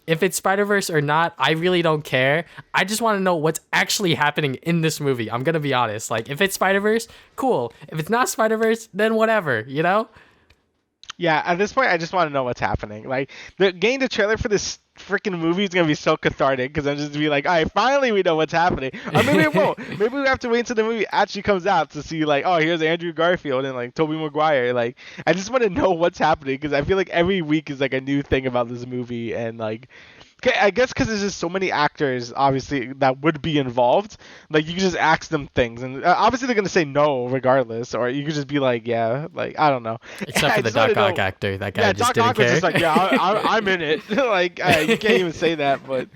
if it's Spider-Verse or not, I really don't care. I just want to know what's actually happening in this movie. I'm gonna be honest. Like, if it's Spider-Verse, cool. If it's not Spider-Verse, then whatever, Yeah, at this point, I just want to know what's happening. Like, getting the trailer for this freaking movie is going to be so cathartic, because I'm just going to be like, all right, finally we know what's happening. Or maybe it won't. Maybe we have to wait until the movie actually comes out to see, like, oh, here's Andrew Garfield and, like, Tobey Maguire. Like, I just want to know what's happening, because I feel like every week is, like, a new thing about this movie, and, like, I guess because there's just so many actors, obviously, that would be involved. Like, you can just ask them things, and obviously they're gonna say no regardless, or you could just be like, yeah, like, I don't know. Except for the Doc Ock actor, that guy just Doc didn't Ock care. was just like, yeah, I'm in it. Like, you can't even say that, but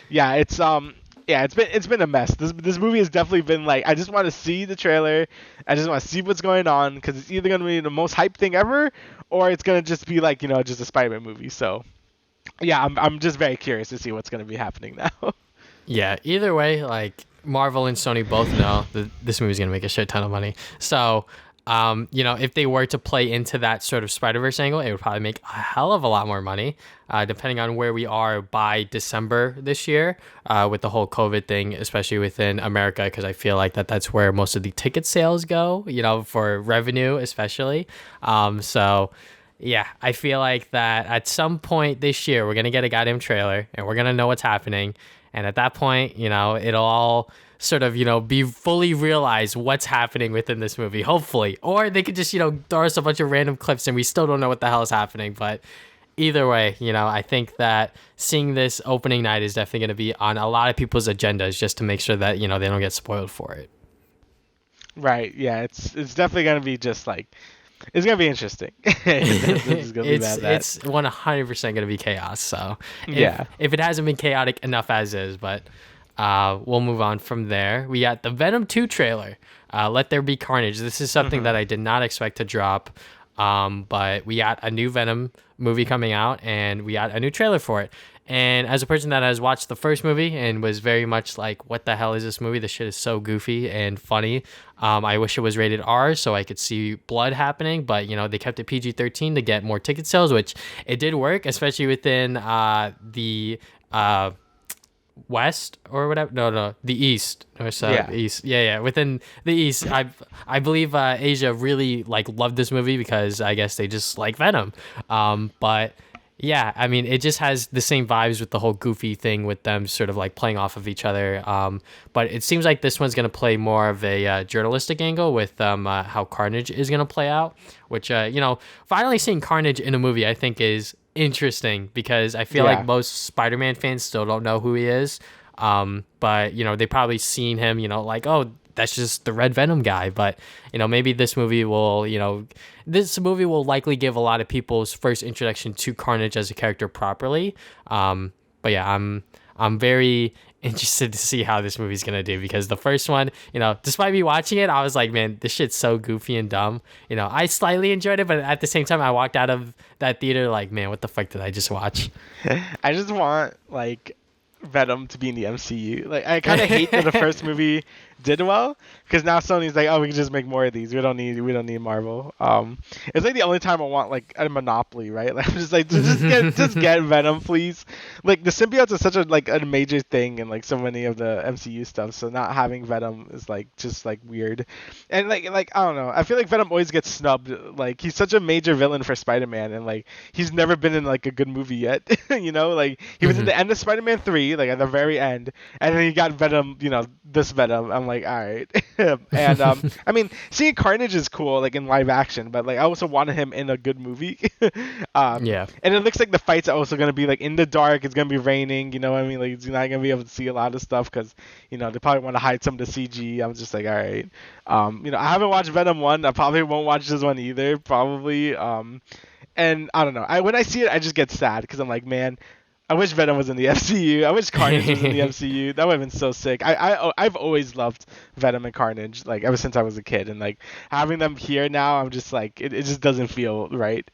yeah, it's been a mess. This movie has definitely been like, I just want to see the trailer, I just want to see what's going on, because it's either gonna be the most hyped thing ever, or it's gonna just be like, just a Spider-Man movie. So. Yeah, I'm just very curious to see what's going to be happening now. Yeah, either way, like, Marvel and Sony both know that this movie's going to make a shit ton of money. So, if they were to play into that sort of Spider-Verse angle, it would probably make a hell of a lot more money, depending on where we are by December this year, with the whole COVID thing, especially within America, because I feel like that's where most of the ticket sales go, for revenue especially. So... yeah, I feel like that at some point this year, we're going to get a goddamn trailer, and we're going to know what's happening. And at that point, it'll all sort of, be fully realized what's happening within this movie, hopefully. Or they could just, throw us a bunch of random clips and we still don't know what the hell is happening. But either way, I think that seeing this opening night is definitely going to be on a lot of people's agendas, just to make sure that, they don't get spoiled for it. Right, yeah, it's definitely going to be just like... it's gonna be interesting. It's 100% gonna be chaos. So if it hasn't been chaotic enough as is, but we'll move on from there. We got the Venom 2 trailer. Let There Be Carnage. This is something that I did not expect to drop. But we got a new Venom movie coming out, and we got a new trailer for it. And as a person that has watched the first movie and was very much like, what the hell is this movie? This shit is so goofy and funny. I wish it was rated R so I could see blood happening, but they kept it PG-13 to get more ticket sales, which it did work, especially within the West or whatever. No, the East or East. Yeah. Within the East, I believe Asia really like loved this movie because I guess they just like Venom. But yeah, I mean, it just has the same vibes with the whole goofy thing with them sort of like playing off of each other. But it seems like this one's going to play more of a journalistic angle with how Carnage is going to play out, which, finally seeing Carnage in a movie, I think is interesting because I feel like most Spider-Man fans still don't know who he is. But, they probably seen him, like, oh, that's just the Red Venom guy. But, maybe this movie will, likely give a lot of people's first introduction to Carnage as a character properly. But yeah, I'm very interested to see how this movie's going to do, because the first one, despite me watching it, I was like, man, this shit's so goofy and dumb. I slightly enjoyed it, but at the same time, I walked out of that theater like, man, what the fuck did I just watch? I just want, like, Venom to be in the MCU. Like, I kind of hate that the first movie did well, because now Sony's like, oh, we can just make more of these. We don't need Marvel. It's like the only time I want like a monopoly, right? Like, I'm just like, just get Venom, please. Like, the symbiotes is such a major thing in like so many of the MCU stuff. So not having Venom is like just like weird, and like I don't know. I feel like Venom always gets snubbed. Like, he's such a major villain for Spider-Man, and like he's never been in like a good movie yet. Like he was in the end of Spider-Man 3, like at the very end, and then you got Venom. This Venom. I'm like, all right. And I mean, seeing Carnage is cool, like in live action, but like I also wanted him in a good movie. Yeah. And it looks like the fights are also gonna be like in the dark. It's gonna be raining. You know what I mean? Like, he's not gonna be able to see a lot of stuff because they probably want to hide some of the CG. I'm just like, all right. I haven't watched Venom 1. I probably won't watch this one either. Probably. And I don't know. When I see it, I just get sad because I'm like, man, I wish Venom was in the MCU. I wish Carnage was in the MCU. That would have been so sick. I've always loved Venom and Carnage, like ever since I was a kid, and like having them here now, I'm just like, it just doesn't feel right.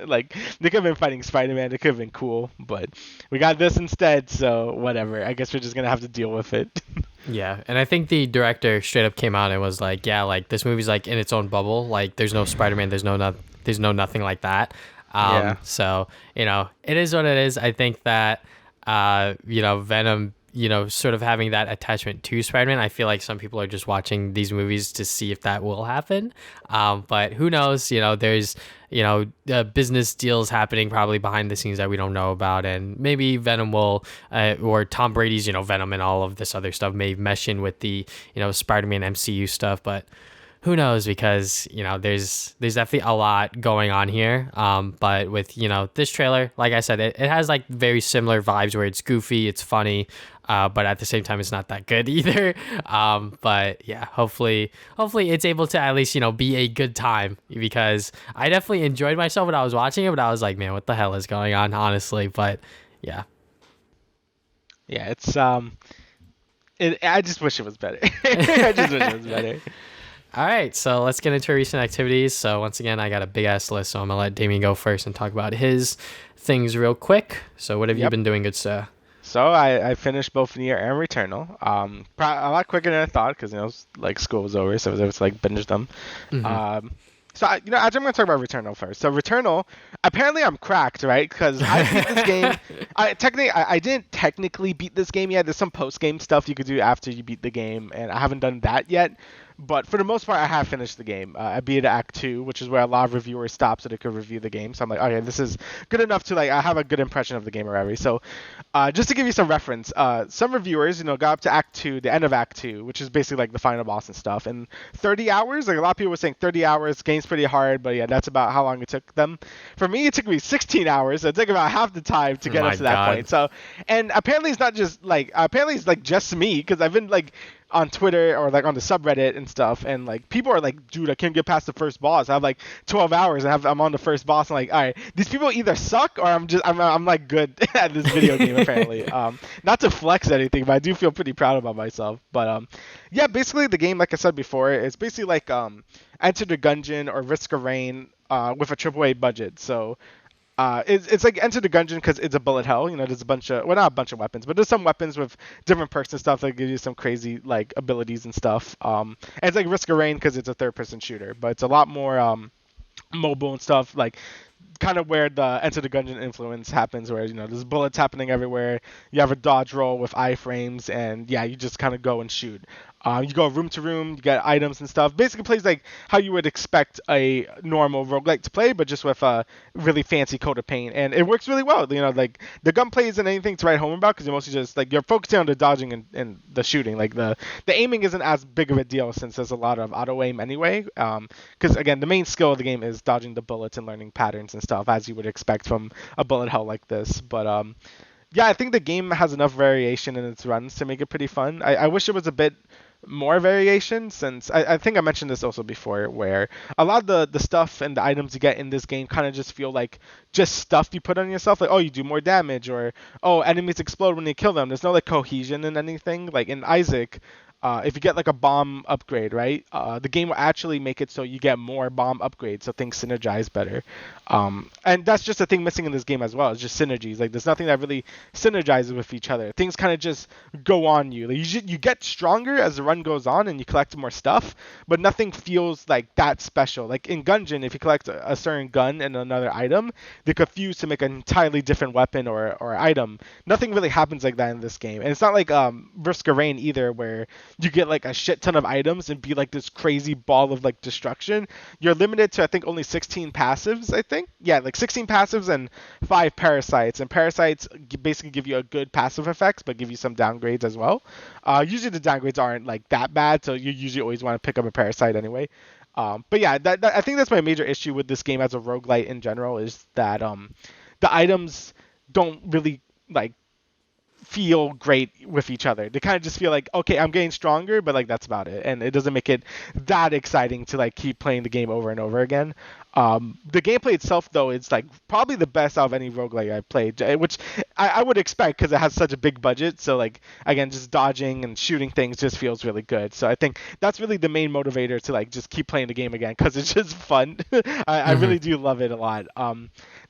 Like, they could have been fighting Spider-Man. It could have been cool, but we got this instead. So whatever. I guess we're just gonna have to deal with it. Yeah, and I think the director straight up came out and was like, yeah, like this movie's like in its own bubble. Like, there's no Spider-Man. There's no nothing like that. Yeah. So, it is what it is. I think that, Venom, sort of having that attachment to Spider-Man, I feel like some people are just watching these movies to see if that will happen. But who knows? There's, business deals happening probably behind the scenes that we don't know about. And maybe Venom will, or Tom Brady's, Venom and all of this other stuff may mesh in with the, Spider-Man MCU stuff. But who knows, because there's definitely a lot going on here, but with this trailer, like I said, it has like very similar vibes where it's goofy, it's funny, but at the same time it's not that good either. But yeah, hopefully it's able to at least be a good time, because I definitely enjoyed myself when I was watching it, but I was like, man, what the hell is going on, honestly. But yeah, it's I just wish it was better. I just wish it was better. All right, so let's get into recent activities. So once again, I got a big ass list, so I'm gonna let Damien go first and talk about his things real quick. So what have you been doing, good sir? So I finished both Nier and Returnal. A lot quicker than I thought, because like school was over, so I was able to like binge them. Mm-hmm. So actually I'm gonna talk about Returnal first. So Returnal, apparently I'm cracked, right? Because I beat this game. I didn't technically beat this game yet. There's some post game stuff you could do after you beat the game, and I haven't done that yet. But for the most part, I have finished the game. I beat Act 2, which is where a lot of reviewers stop so they could review the game. So I'm like, okay, this is good enough to, like, I have a good impression of the game already. So just to give you some reference, some reviewers, got up to Act 2, the end of Act 2, which is basically like the final boss and stuff, in 30 hours. Like, a lot of people were saying 30 hours, game's pretty hard, but yeah, that's about how long it took them. For me, it took me 16 hours, so it took about half the time to get up to that point. So, and apparently it's not just, like, apparently it's, like, just me, because I've been, like, on Twitter or like on the subreddit and stuff, and like people are like, dude, I can't get past the first boss. I have like 12 hours and I'm on the first boss. I'm like, all right, these people either suck or I'm like good at this video game apparently. Not to flex anything, but I do feel pretty proud about myself. But yeah, basically the game, like I said before, it's basically like Enter the Gungeon or Risk of Rain with a AAA budget. So it's like Enter the Gungeon because it's a bullet hell. There's a bunch of, well, not a bunch of weapons, but there's some weapons with different perks and stuff that give you some crazy like abilities and stuff. And it's like Risk of Rain because it's a third-person shooter, but it's a lot more mobile and stuff, like kind of where the Enter the Gungeon influence happens, where there's bullets happening everywhere. You have a dodge roll with iframes, and yeah, you just kind of go and shoot. You go room to room, you get items and stuff. Basically plays like how you would expect a normal roguelike to play, but just with a really fancy coat of paint. And it works really well. Like the gunplay isn't anything to write home about, because you're mostly just like, you're focusing on the dodging and the shooting. Like the aiming isn't as big of a deal, since there's a lot of auto aim anyway. Because again, the main skill of the game is dodging the bullets and learning patterns and stuff, as you would expect from a bullet hell like this. But yeah, I think the game has enough variation in its runs to make it pretty fun. I wish it was a bit more variation, since I think I mentioned this also before, where a lot of the stuff and the items you get in this game kind of just feel like just stuff you put on yourself, like, oh, you do more damage, or oh, enemies explode when you kill them. There's no like cohesion in anything. Like in Isaac, if you get like a bomb upgrade, right? The game will actually make it so you get more bomb upgrades, so things synergize better. And that's just a thing missing in this game as well. It's just synergies. Like there's nothing that really synergizes with each other. Things kind of just go on you. Like you get stronger as the run goes on and you collect more stuff, but nothing feels like that special. Like in Gungeon, if you collect a certain gun and another item, they could fuse to make an entirely different weapon or item. Nothing really happens like that in this game, and it's not like Risk of Rain either, where you get like a shit ton of items and be like this crazy ball of like destruction. You're limited to I think only 16 passives. I think like 16 passives and 5 parasites. And parasites basically give you a good passive effects, but give you some downgrades as well. Usually the downgrades aren't like that bad, so you usually always want to pick up a parasite anyway. But yeah, that I think that's my major issue with this game as a roguelite in general is that the items don't really like feel great with each other. They kind of just feel like, okay, I'm getting stronger, but like that's about it, and it doesn't make it that exciting to like keep playing the game over and over again. The gameplay itself, though, is like probably the best out of any roguelike I've played, which I would expect because it has such a big budget. So like again, just dodging and shooting things just feels really good. So I think that's really the main motivator to like just keep playing the game again because it's just fun. I really do love it a lot.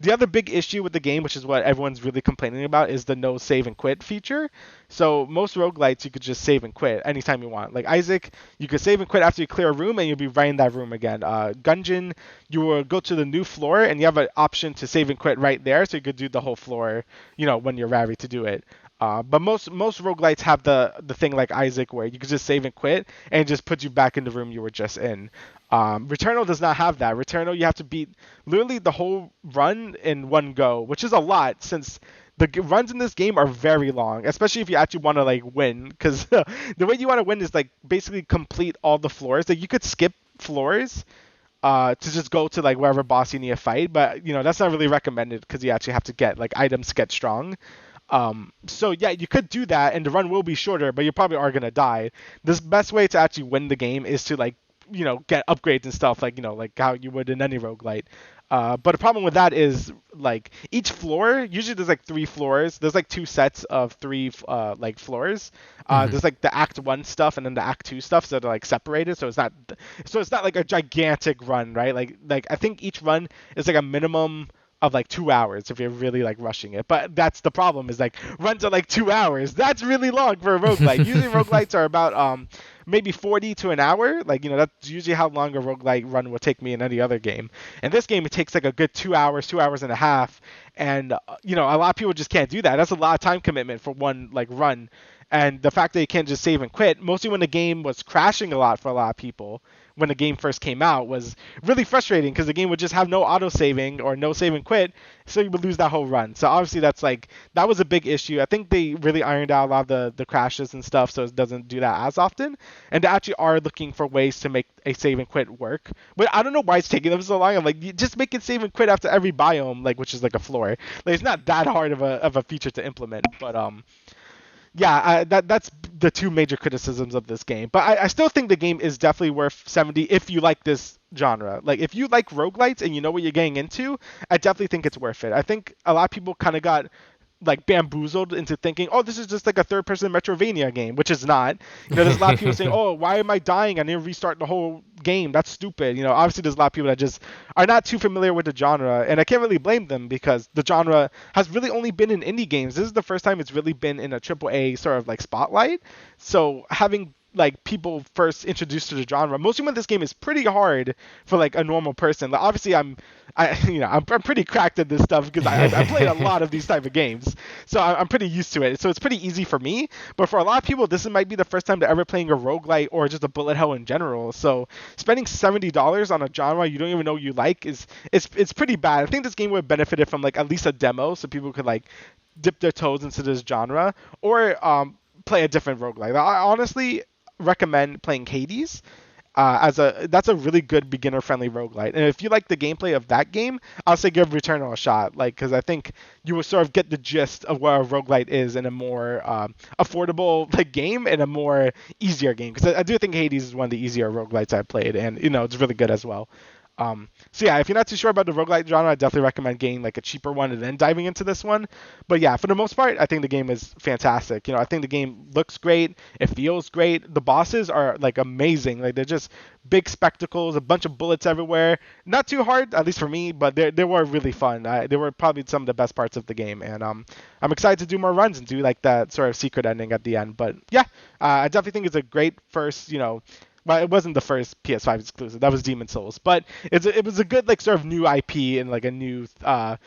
The other big issue with the game, which is what everyone's really complaining about, is the no save and quit feature. So most roguelites you could just save and quit anytime you want. Like Isaac, you could save and quit after you clear a room and you'll be right in that room again. Gungeon, you will go to the new floor and you have an option to save and quit right there, so you could do the whole floor, when you're ready to do it. But most roguelites have the thing like Isaac where you can just save and quit and it just puts you back in the room you were just in. Returnal does not have that. Returnal, you have to beat literally the whole run in one go, which is a lot since the runs in this game are very long, especially if you actually want to like win, because the way you want to win is like basically complete all the floors. Like you could skip floors to just go to like wherever boss you need to fight, but that's not really recommended because you actually have to get like items to get strong. So yeah, you could do that and the run will be shorter, but you probably are gonna die. The best way to actually win the game is to like get upgrades and stuff like like how you would in any roguelite. But the problem with that is like each floor, usually there's like 3 floors. There's like 2 sets of 3 like floors. There's like the Act 1 stuff and then the Act 2 stuff, so they're like separated. So it's not like a gigantic run, right? Like I think each run is like a minimum of like 2 hours if you're really like rushing it. But that's the problem is like runs are like 2 hours. That's really long for a roguelite. Usually roguelites are about maybe 40 to an hour. Like, that's usually how long a roguelite run will take me in any other game. In this game, it takes like a good 2 hours, 2 hours and a half. And, a lot of people just can't do that. That's a lot of time commitment for one like run. And the fact that you can't just save and quit, mostly when the game was crashing a lot for a lot of people, when the game first came out, was really frustrating because the game would just have no auto saving or no save and quit, so you would lose that whole run. So obviously that was a big issue. I think they really ironed out a lot of the crashes and stuff, so it doesn't do that as often. And they actually are looking for ways to make a save and quit work. But I don't know why it's taking them so long. I'm like, you just make it save and quit after every biome, like which is like a floor. Like it's not that hard of a feature to implement, but yeah, that's the 2 major criticisms of this game. But I still think the game is definitely worth 70 if you like this genre. Like, if you like roguelites and you know what you're getting into, I definitely think it's worth it. I think a lot of people kind of got like bamboozled into thinking, oh, this is just like a third-person Metrovania game, which is not. There's a lot of people saying, oh, why am I dying? I need to restart the whole game. That's stupid. Obviously there's a lot of people that just are not too familiar with the genre, and I can't really blame them because the genre has really only been in indie games. This is the first time it's really been in a AAA sort of like spotlight. So having like people first introduced to the genre, mostly when this game is pretty hard for like a normal person. Like obviously I'm pretty cracked at this stuff because I played a lot of these type of games, so I'm pretty used to it. So it's pretty easy for me. But for a lot of people, this might be the first time they're ever playing a roguelite or just a bullet hell in general. So spending $70 on a genre you don't even know you like it's pretty bad. I think this game would have benefited from like at least a demo so people could like dip their toes into this genre or play a different roguelite. I honestly recommend playing Hades. That's a really good beginner-friendly roguelite. And if you like the gameplay of that game, I'll say give Returnal a shot. Like, because I think you will sort of get the gist of what a roguelite is in a more affordable like game and a more easier game. Because I do think Hades is one of the easier roguelites I've played, and it's really good as well. So yeah, if you're not too sure about the roguelite genre, I definitely recommend getting like a cheaper one and then diving into this one. But yeah, for the most part, I think the game is fantastic. I think the game looks great. It feels great. The bosses are like amazing. Like they're just big spectacles, a bunch of bullets everywhere. Not too hard, at least for me, but they were really fun. They were probably some of the best parts of the game, and I'm excited to do more runs and do like that sort of secret ending at the end. But yeah, I definitely think it's a great first, well, it wasn't the first PS5 exclusive. That was Demon Souls, but it was a good like sort of new IP and like a new. I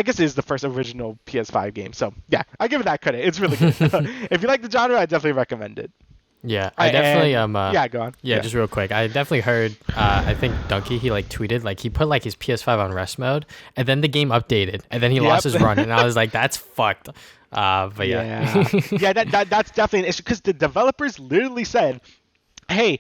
guess it is the first original PS5 game. So yeah, I give it that credit. It's really good. If you like the genre, I definitely recommend it. Yeah, I definitely yeah, go on. Yeah, just real quick. I definitely heard I think Donkey he like tweeted like he put like his PS5 on rest mode and then the game updated and then he lost his run and I was like that's fucked. But yeah. Yeah, that's definitely an issue because the developers literally said, hey,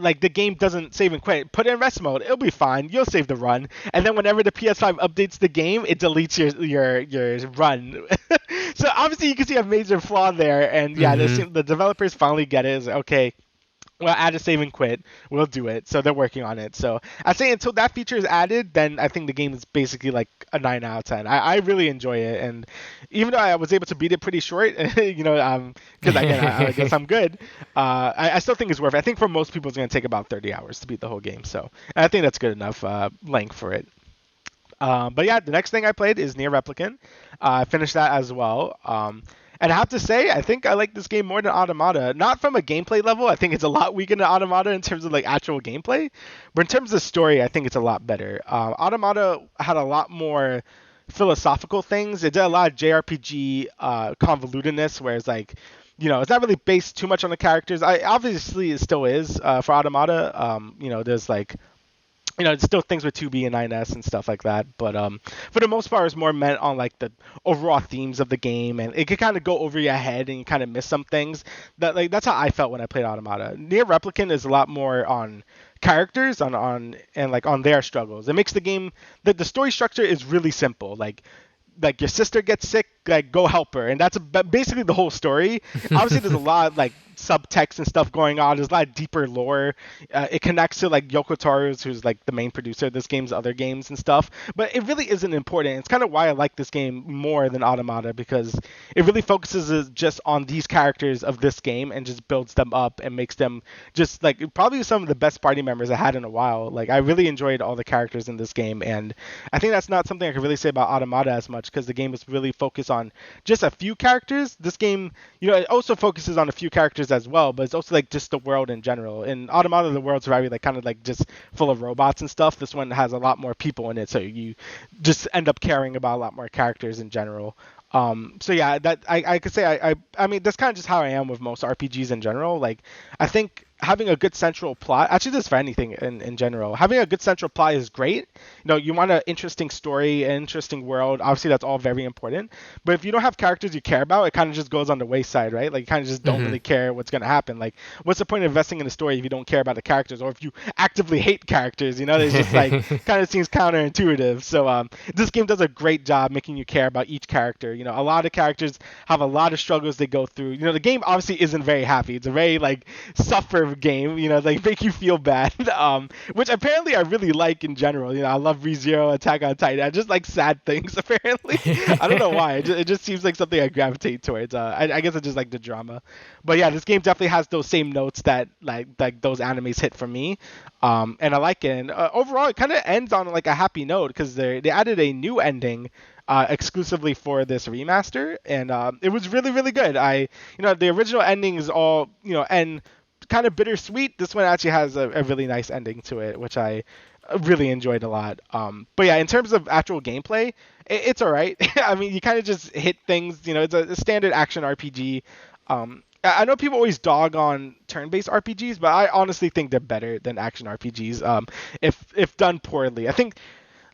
like the game doesn't save and quit. Put it in rest mode. It'll be fine. You'll save the run. And then whenever the PS5 updates the game, it deletes your run. So obviously you can see a major flaw there. And yeah, the developers finally get it. It's like, okay, well, add a save and quit. We'll do it. So they're working on it. So I say until that feature is added, then I think the game is basically like a 9 out of 10. I really enjoy it. And even though I was able to beat it pretty short, because I guess I'm good, I still think it's worth it. I think for most people, it's going to take about 30 hours to beat the whole game. So I think that's good enough length for it. But yeah, the next thing I played is Nier Replicant. I finished that as well. And I have to say, I think I like this game more than Automata. Not from a gameplay level. I think it's a lot weaker than Automata in terms of like actual gameplay. But in terms of story, I think it's a lot better. Automata had a lot more philosophical things. It did a lot of JRPG convolutedness, whereas like, it's not really based too much on the characters. Obviously it still is for Automata. There's like it's still things with 2B and 9S and stuff like that. But for the most part, it's more meant on like the overall themes of the game, and it could kind of go over your head and you kind of miss some things. That's how I felt when I played Automata. Nier Replicant is a lot more on characters on their struggles. It makes the game the story structure is really simple. Like your sister gets sick, like go help her, and that's basically the whole story. Obviously, there's a lot of like subtext and stuff going on. There's a lot of deeper lore. It connects to like Yoko Taro's, who's like the main producer of this game's other games and stuff. But it really isn't important. It's kind of why I like this game more than Automata, because it really focuses just on these characters of this game and just builds them up and makes them just like probably some of the best party members I had in a while. Like I really enjoyed all the characters in this game, and I think that's not something I can really say about Automata as much, because the game is really focused on just a few characters. This game, it also focuses on a few characters as well, but it's also like just the world in general. In Automata, the world's very like kind of like just full of robots and stuff. This one has a lot more people in it, so you just end up caring about a lot more characters in general. So yeah, that I could say I mean that's kind of just how I am with most RPGs in general. Like I think having a good central plot, actually this for anything in general, having a good central plot is great. You want an interesting story, an interesting world. Obviously that's all very important. But if you don't have characters you care about, it kind of just goes on the wayside, right? Like you kind of just don't really care what's going to happen. Like what's the point of investing in a story if you don't care about the characters, or if you actively hate characters? It's just like kind of seems counterintuitive. So this game does a great job making you care about each character. A lot of characters have a lot of struggles they go through. The game obviously isn't very happy. It's a very like suffer game, like make you feel bad, which apparently I really like in general. I love ReZero, Attack on Titan. I just like sad things apparently. I don't know why. It just seems like something I gravitate towards. I guess I just like the drama. But yeah, this game definitely has those same notes that like those animes hit for me. And I like it. And overall, it kind of ends on like a happy note, because they added a new ending exclusively for this remaster, and it was really really good. The original ending is all end kind of bittersweet. This one actually has a really nice ending to it, which I really enjoyed a lot. But yeah, in terms of actual gameplay, it's all right. I mean, you kind of just hit things. It's a standard action RPG. I know people always dog on turn-based RPGs, but I honestly think they're better than action RPGs if done poorly. I think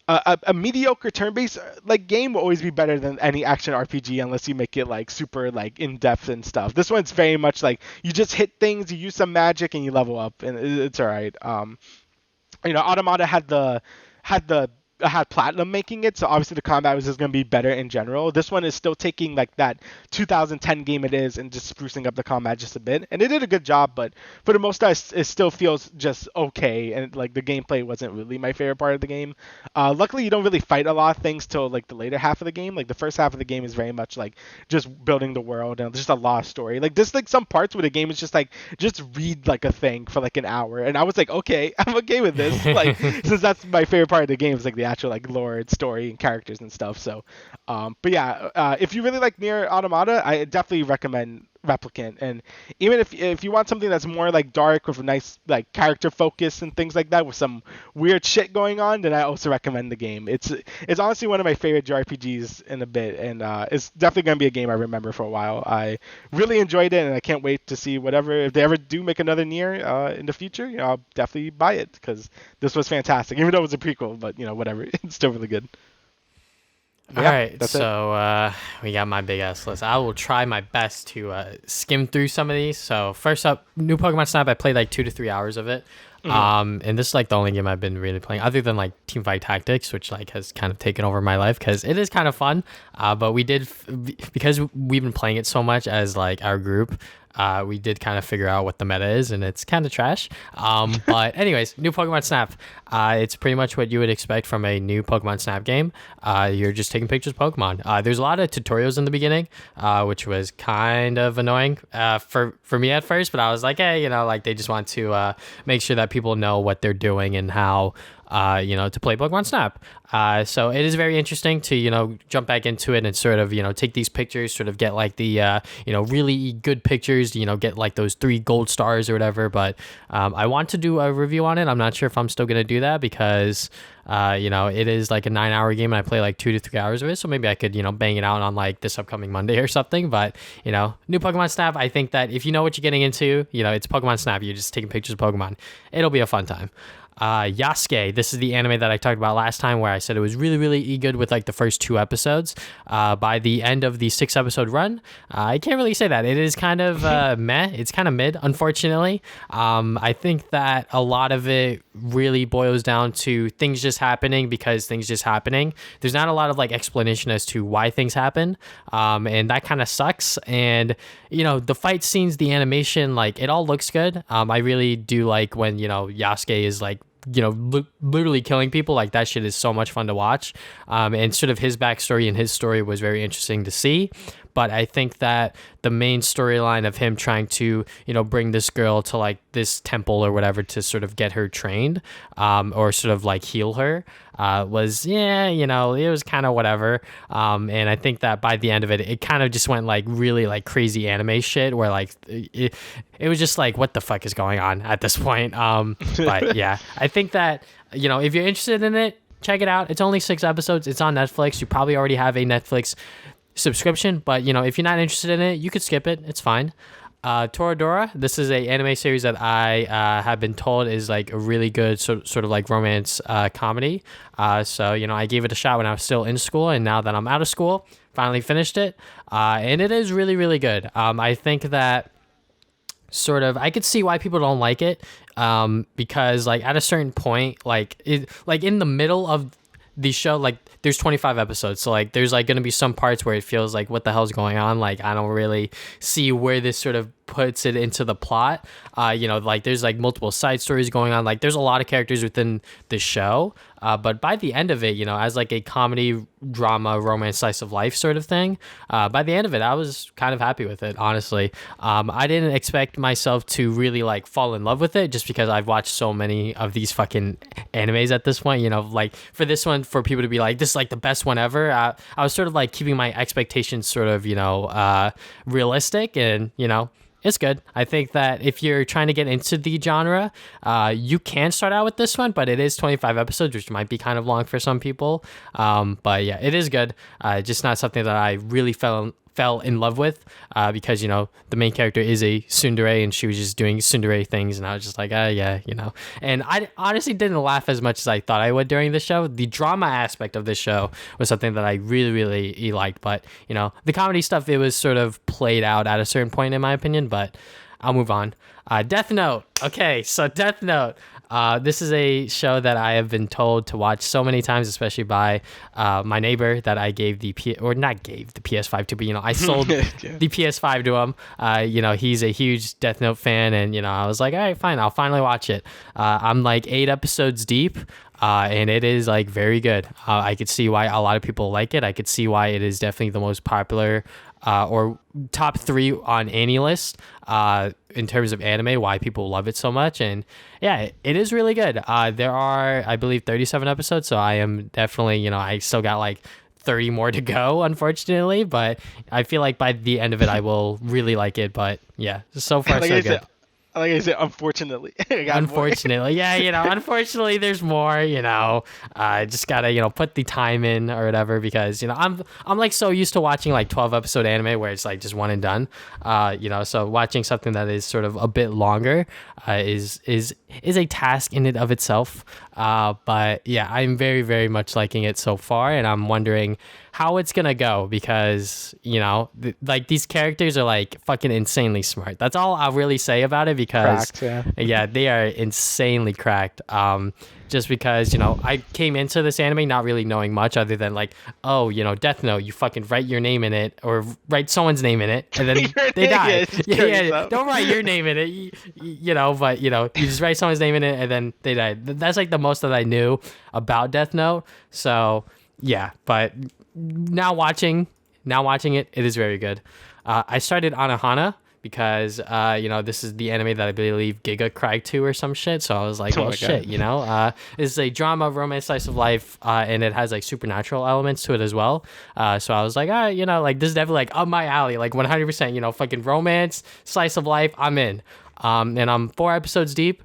a mediocre turn-based like game will always be better than any action RPG unless you make it like super like in-depth and stuff. This one's very much like you just hit things, you use some magic, and you level up, and it's all right. Automata had the had platinum making it, so obviously the combat was just going to be better in general. This one is still taking like that 2010 game it is and just sprucing up the combat just a bit, and it did a good job. But for the most part, it still feels just okay, and like the gameplay wasn't really my favorite part of the game. Luckily, you don't really fight a lot of things till like the later half of the game. Like the first half of the game is very much like just building the world, and there's just a lot of story. Like there's like some parts where the game is just like just read like a thing for like an hour, and I was like, okay, I'm okay with this. Like since that's my favorite part of the game is like the actual like lore and story and characters and stuff. So, but yeah, if you really like Nier Automata, I definitely recommend Replicant. And even if you want something that's more like dark with a nice like character focus and things like that with some weird shit going on, then I also recommend the game. It's honestly one of my favorite JRPGs in a bit, and it's definitely gonna be a game I remember for a while. I really enjoyed it, and I can't wait to see whatever if they ever do make another Nier in the future. You know, I'll definitely buy it because this was fantastic, even though it was a prequel. But you know, whatever, it's still really good. All right, so we got my big ass list. I will try my best to skim through some of these. So first up, new Pokemon Snap. I played like 2 to 3 hours of it. And this is like the only game I've been really playing, other than like Teamfight Tactics, which like has kind of taken over my life because it is kind of fun. But we did because we've been playing it so much as like our group. We did kind of figure out what the meta is, and it's kind of trash. But anyways, new Pokemon Snap. It's pretty much what you would expect from a new Pokemon Snap game. You're just taking pictures of Pokemon. There's a lot of tutorials in the beginning, which was kind of annoying for me at first. But I was like, hey, you know, like they just want to make sure that people know what they're doing and how. To play Pokemon Snap. So it is very interesting to, jump back into it and sort of, take these pictures, sort of get like the, really good pictures, get like those 3 gold stars or whatever. But I want to do a review on it. I'm not sure if I'm still going to do that because, it is like a 9-hour game and I play like 2 to 3 hours of it. So maybe I could, bang it out on like this upcoming Monday or something. But, new Pokemon Snap, I think that if you know what you're getting into, it's Pokemon Snap. You're just taking pictures of Pokemon. It'll be a fun time. Yasuke, this is the anime that I talked about last time where I said it was really, really good with like the first 2 episodes. By the end of the 6-episode run, I can't really say that. It is kind of meh. It's kind of mid, unfortunately. I think that a lot of it really boils down to things just happening because things just happening. There's not a lot of like explanation as to why things happen. And that kind of sucks. And, the fight scenes, the animation, like it all looks good. I really do like when, Yasuke is like, literally killing people. Like that shit is so much fun to watch. And sort of his backstory and his story was very interesting to see. But I think that the main storyline of him trying to, bring this girl to like this temple or whatever to sort of get her trained, or sort of like heal her, was, it was kind of whatever. And I think that by the end of it, it kind of just went like really like crazy anime shit where like it was just like, what the fuck is going on at this point? But yeah, I think that, if you're interested in it, check it out. It's only 6 episodes. It's on Netflix. You probably already have a Netflix subscription, but if you're not interested in it, you could skip it. It's fine. Toradora, this is a anime series that I have been told is like a really good sort of like romance comedy. So I gave it a shot when I was still in school, and now that I'm out of school, finally finished it, and it is really, really good. I think that sort of I could see why people don't like it, because like at a certain point, like in the middle of the show, like there's 25 episodes, so like there's like going to be some parts where it feels like what the hell's going on, like I don't really see where this sort of puts it into the plot. Like there's like multiple side stories going on, like there's a lot of characters within the show, but by the end of it, as like a comedy drama romance slice of life sort of thing, by the end of it I was kind of happy with it, honestly. I didn't expect myself to really like fall in love with it just because I've watched so many of these fucking animes at this point, like for this one, for people to be like this is like the best one ever, I was sort of like keeping my expectations sort of realistic, and it's good. I think that if you're trying to get into the genre, you can start out with this one, but it is 25 episodes, which might be kind of long for some people. But yeah, it is good. Just not something that I really fell in love with, because the main character is a tsundere and she was just doing tsundere things, and I was just like, yeah, and I honestly didn't laugh as much as I thought I would during the show. The drama aspect of this show was something that I really, really liked, but the comedy stuff, it was sort of played out at a certain point in my opinion. But I'll move on. Death Note. Okay, so Death Note. This is a show that I have been told to watch so many times, especially by my neighbor that I gave the PS5 to, but I sold the PS5 to him. He's a huge Death Note fan, and I was like, all right, fine, I'll finally watch it. I'm like 8 episodes deep. And it is like very good. I could see why a lot of people like it. I could see why it is definitely the most popular or top 3 on any list in terms of anime, why people love it so much. And yeah, it is really good. There are, I believe, 37 episodes. So I am definitely, I still got like 30 more to go, unfortunately. But I feel like by the end of it, I will really like it. But yeah, so far so good. Like I said, unfortunately. Unfortunately, yeah, unfortunately, there's more. Just gotta put the time in or whatever, because I'm like so used to watching like 12-episode anime where it's like just one and done. So watching something that is sort of a bit longer is a task in and of itself. But yeah, I'm very, very much liking it so far, and I'm wondering how it's gonna go, because like these characters are like fucking insanely smart. That's all I'll really say about it, because cracked, yeah, they are insanely cracked. Just because I came into this anime not really knowing much other than like, oh, Death Note, you fucking write your name in it or write someone's name in it and then they die. Yeah, don't write your name in it, but you just write someone's name in it and then they die. That's like the most that I knew about Death Note. So yeah, but now watching it is very good. I started Anohana because this is the anime that I believe Giga cried to or some shit. So I was like, well, shit, it's a drama, romance, slice of life, and it has like supernatural elements to it as well. So I was like, like this is definitely like up my alley, like 100%, fucking romance, slice of life, I'm in. And I'm 4 episodes deep.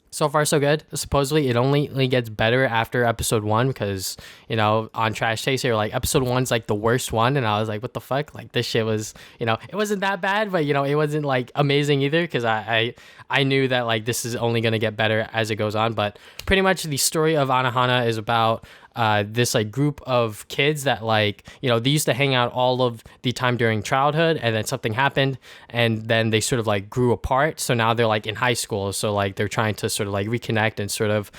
So far, so good. Supposedly, it only gets better after episode 1 because, on Trash Taste, they were like, episode 1's like the worst one. And I was like, what the fuck? Like, this shit was, it wasn't that bad, but, it wasn't like amazing either because I knew that like this is only going to get better as it goes on. But pretty much the story of Anohana is about this like group of kids that like they used to hang out all of the time during childhood, and then something happened and then they sort of like grew apart. So now they're like in high school, so like they're trying to sort of like reconnect and sort of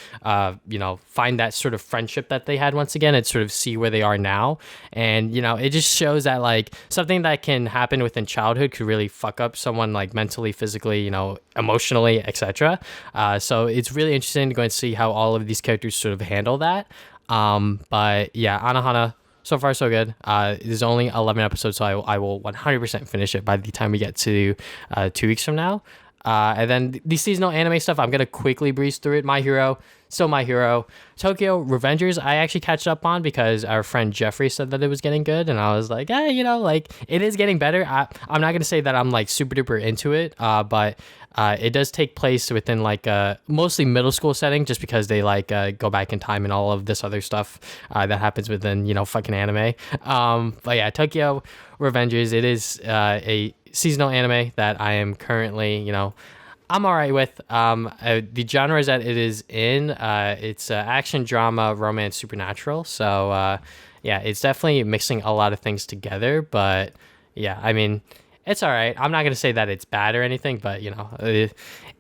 find that sort of friendship that they had once again and sort of see where they are now. And it just shows that like something that can happen within childhood could really fuck up someone like mentally, physically, emotionally, etc. So it's really interesting to go and see how all of these characters sort of handle that. But yeah, Anohana, so far so good. There's only 11 episodes, so I will 100% finish it by the time we get to 2 weeks from now. And then the seasonal anime stuff, I'm gonna quickly breeze through it. My Hero, still My Hero. Tokyo Revengers, I actually catch up on because our friend Jeffrey said that it was getting good, and I was like, like it is getting better. I'm not gonna say that I'm like super duper into it, but it does take place within like a mostly middle school setting, just because they like go back in time and all of this other stuff that happens within fucking anime. But yeah, Tokyo Revengers, it is a seasonal anime that I am currently I'm all right with. The genres that it is in, it's action, drama, romance, supernatural. So yeah, it's definitely mixing a lot of things together. But yeah, I mean, it's all right. I'm not going to say that it's bad or anything, but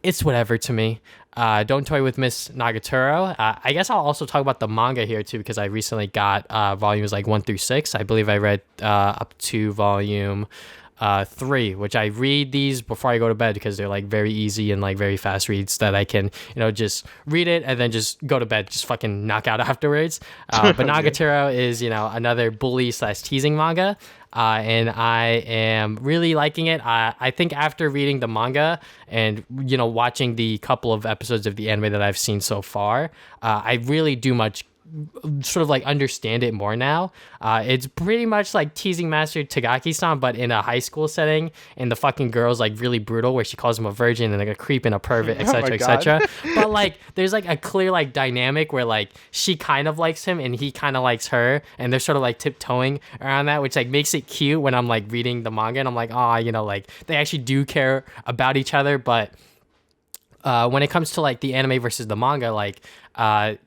it's whatever to me. Don't Toy with Miss Nagatoro. I guess I'll also talk about the manga here too, because I recently got volumes like 1 through 6. I believe I read up to volume 3, which I read these before I go to bed because they're like very easy and like very fast reads that I can just read it and then just go to bed, just fucking knock out afterwards. But Nagatoro is another bully / teasing manga, and I am really liking it. I think after reading the manga and watching the couple of episodes of the anime that I've seen so far, I really do much sort of like understand it more now. It's pretty much like teasing Master Tagaki-san, but in a high school setting, and the fucking girl's like really brutal, where she calls him a virgin and like a creep and a pervert, etc., etc. But like there's like a clear like dynamic where like she kind of likes him and he kind of likes her, and they're sort of like tiptoeing around that, which like makes it cute when I'm like reading the manga and I'm like, like they actually do care about each other. But when it comes to like the anime versus the manga, like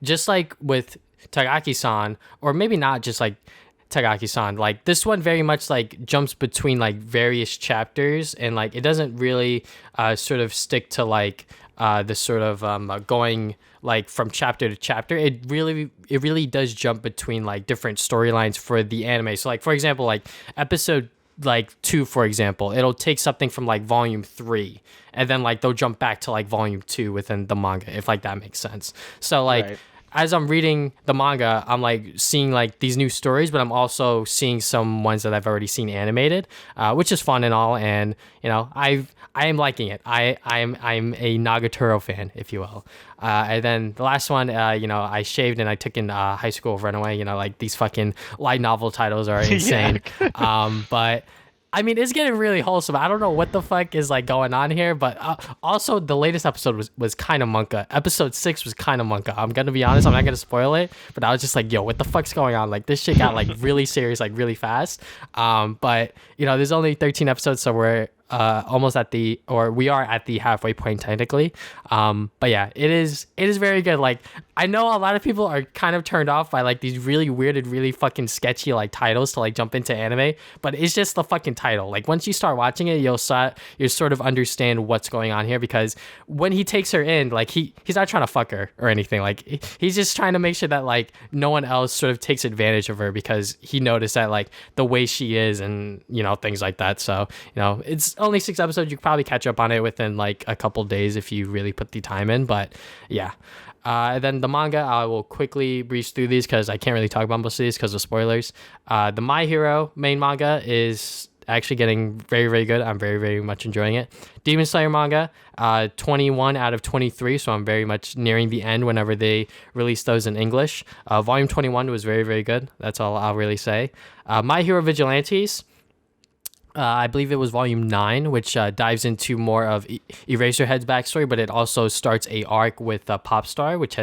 just like with Tagaki-san, or maybe not just like Tagaki-san. Like this one very much like jumps between like various chapters, and like it doesn't really sort of stick to like the sort of going like from chapter to chapter. It really does jump between like different storylines for the anime. So like for example, like episode like 2, for example, it'll take something from like volume 3, and then like they'll jump back to like volume 2 within the manga, if like that makes sense. So like Right. as I'm reading the manga, I'm like seeing like these new stories, but I'm also seeing some ones that I've already seen animated, which is fun and all. And you know, I am liking it. I'm a Nagatoro fan, if you will. And then the last one, you know, I shaved and I took in High School of Runaway. You know, like these fucking light novel titles are insane. But I mean, it's getting really wholesome. I don't know what the fuck is like going on here, but also the latest episode was kind of Manga. Episode 6 was kind of Manga. I'm gonna be honest. I'm not gonna spoil it, but I was just like, yo, what the fuck's going on? Like this shit got like really serious, like really fast. But you know, there's only 13 episodes, so we're almost we are at the halfway point technically. But yeah, it is very good. Like I know a lot of people are kind of turned off by like these really weird and really fucking sketchy like titles to like jump into anime, but it's just the fucking title. Like once you start watching it, you'll sort of understand what's going on here, because when he takes her in, like he's not trying to fuck her or anything. Like he's just trying to make sure that like no one else sort of takes advantage of her, because he noticed that like the way she is and you know things like that. So you know, it's only 6 episodes. You could probably catch up on it within like a couple days if you really put the time in. But yeah. Then the manga, I will quickly breeze through these because I can't really talk about most of these because of spoilers. The My Hero main manga is actually getting very, very good. I'm very, very much enjoying it. Demon Slayer manga, 21 out of 23, so I'm very much nearing the end whenever they release those in English. Volume 21 was very, very good. That's all I'll really say. My Hero Vigilantes, I believe it was volume 9, which dives into more of Eraserhead's backstory, but it also starts a arc with Popstar, which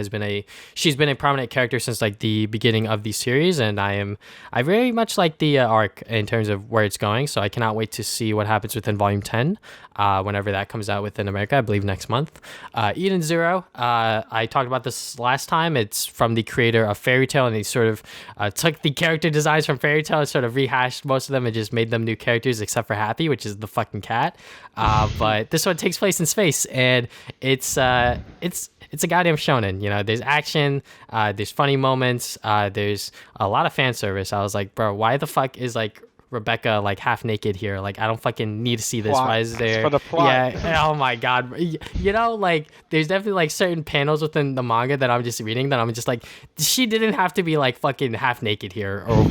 she's been a prominent character since like the beginning of the series, and I very much like the arc in terms of where it's going, so I cannot wait to see what happens within volume 10, whenever that comes out within America, I believe next month. Eden Zero, I talked about this last time. It's from the creator of Fairy Tail, and he sort of took the character designs from Fairy Tail and sort of rehashed most of them and just made them new characters, except for Happy, which is the fucking cat. But this one takes place in space, and it's a goddamn shonen. You know, there's action, there's funny moments, there's a lot of fan service. I was like, bro, why the fuck is like Rebecca like half naked here? Like I don't fucking need to see this. Plot. Why is there? It's for the plot. Yeah. Oh my god. You know, like there's definitely like certain panels within the manga that I'm just reading that I'm just like, she didn't have to be like fucking half naked here or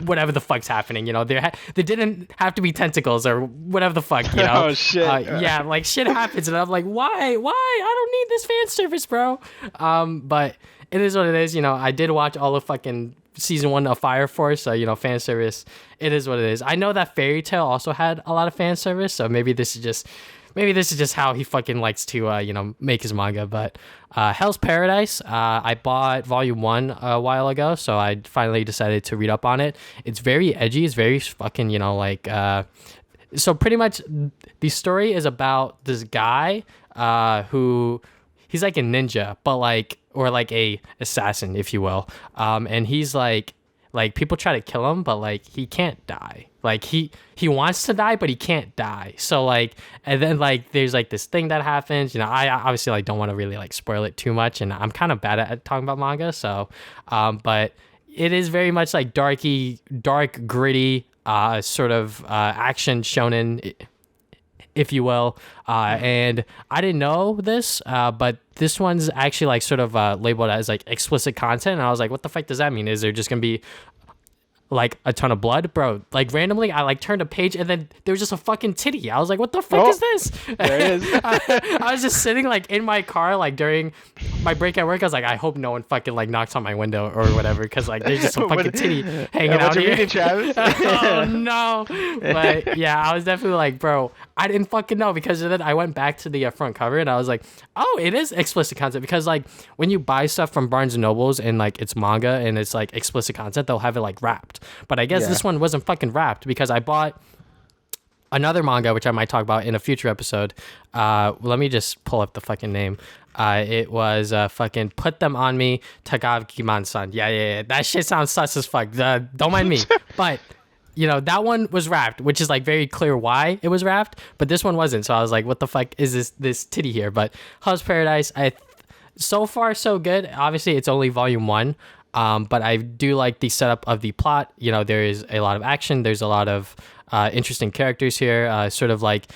whatever the fuck's happening. You know, there didn't have to be tentacles or whatever the fuck. You know. Oh shit. Yeah, like shit happens, and I'm like, why? I don't need this fan service, bro. But it is what it is. You know, I did watch all of fucking season 1 of Fire Force, so you know, fan service, it is what it is. I know that Fairy Tail also had a lot of fan service, so maybe this is just how he fucking likes to you know, make his manga. But Hell's Paradise, I bought volume 1 a while ago, so I finally decided to read up on it. It's very edgy, it's very fucking, you know, like so pretty much the story is about this guy who he's like a ninja, but like, or like a assassin, if you will. And he's like people try to kill him, but like he can't die. Like he wants to die, but he can't die. So like, and then like there's like this thing that happens. You know, I obviously like don't want to really like spoil it too much, and I'm kind of bad at talking about manga. So, but it is very much like dark, gritty, sort of action shonen, if you will. And I didn't know this, but this one's actually like sort of labeled as like explicit content. And I was like, what the fuck does that mean? Is there just gonna be like a ton of blood, bro? Like randomly I like turned a page and then there was just a fucking titty. I was like, what the fuck is this? There it is. I was just sitting like in my car like during my break at work. I was like, I hope no one fucking like knocks on my window or whatever, because like there's just a fucking titty hanging out here. Reading, Travis? Oh no. But yeah, I was definitely like, bro, I didn't fucking know, because then I went back to the front cover and I was like, oh, it is explicit content, because like when you buy stuff from Barnes and Nobles and like it's manga and it's like explicit content, they'll have it like wrapped. But I guess this one wasn't fucking wrapped, because I bought another manga, which I might talk about in a future episode. Let me just pull up the fucking name. It was fucking Put Them On Me, Tagakiman-san. Yeah. That shit sounds sus as fuck. Don't mind me. But, that one was wrapped, which is like very clear why it was wrapped. But this one wasn't. So I was like, what the fuck is this titty here? But Hell's Paradise, so far so good. Obviously, it's only volume 1. But I do like the setup of the plot. There is a lot of action. There's a lot of interesting characters here, sort of like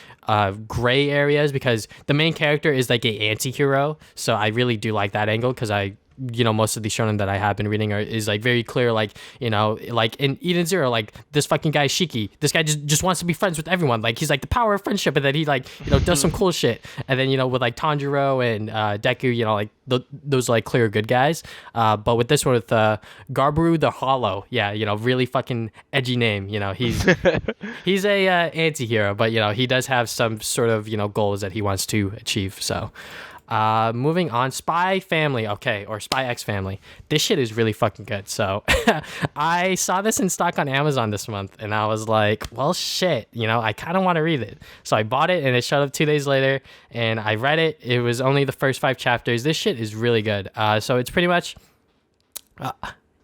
gray areas, because the main character is like a anti-hero. So I really do like that angle, because most of the shonen that I have been reading is like very clear, like in Eden Zero, like this fucking guy Shiki, this guy just wants to be friends with everyone, like he's like the power of friendship, and then he like does some cool shit, and then with like Tanjiro and Deku, like those like clear good guys, but with this one with Garbaru the Hollow, really fucking edgy name, he's a anti-hero, but he does have some sort of goals that he wants to achieve. So moving on, Spy Family, or Spy X Family. This shit is really fucking good. So I saw this in stock on Amazon this month, and I was like, well, shit, I kind of want to read it. So I bought it, and it showed up 2 days later, and I read it. It was only the first 5 chapters. This shit is really good. So it's pretty much...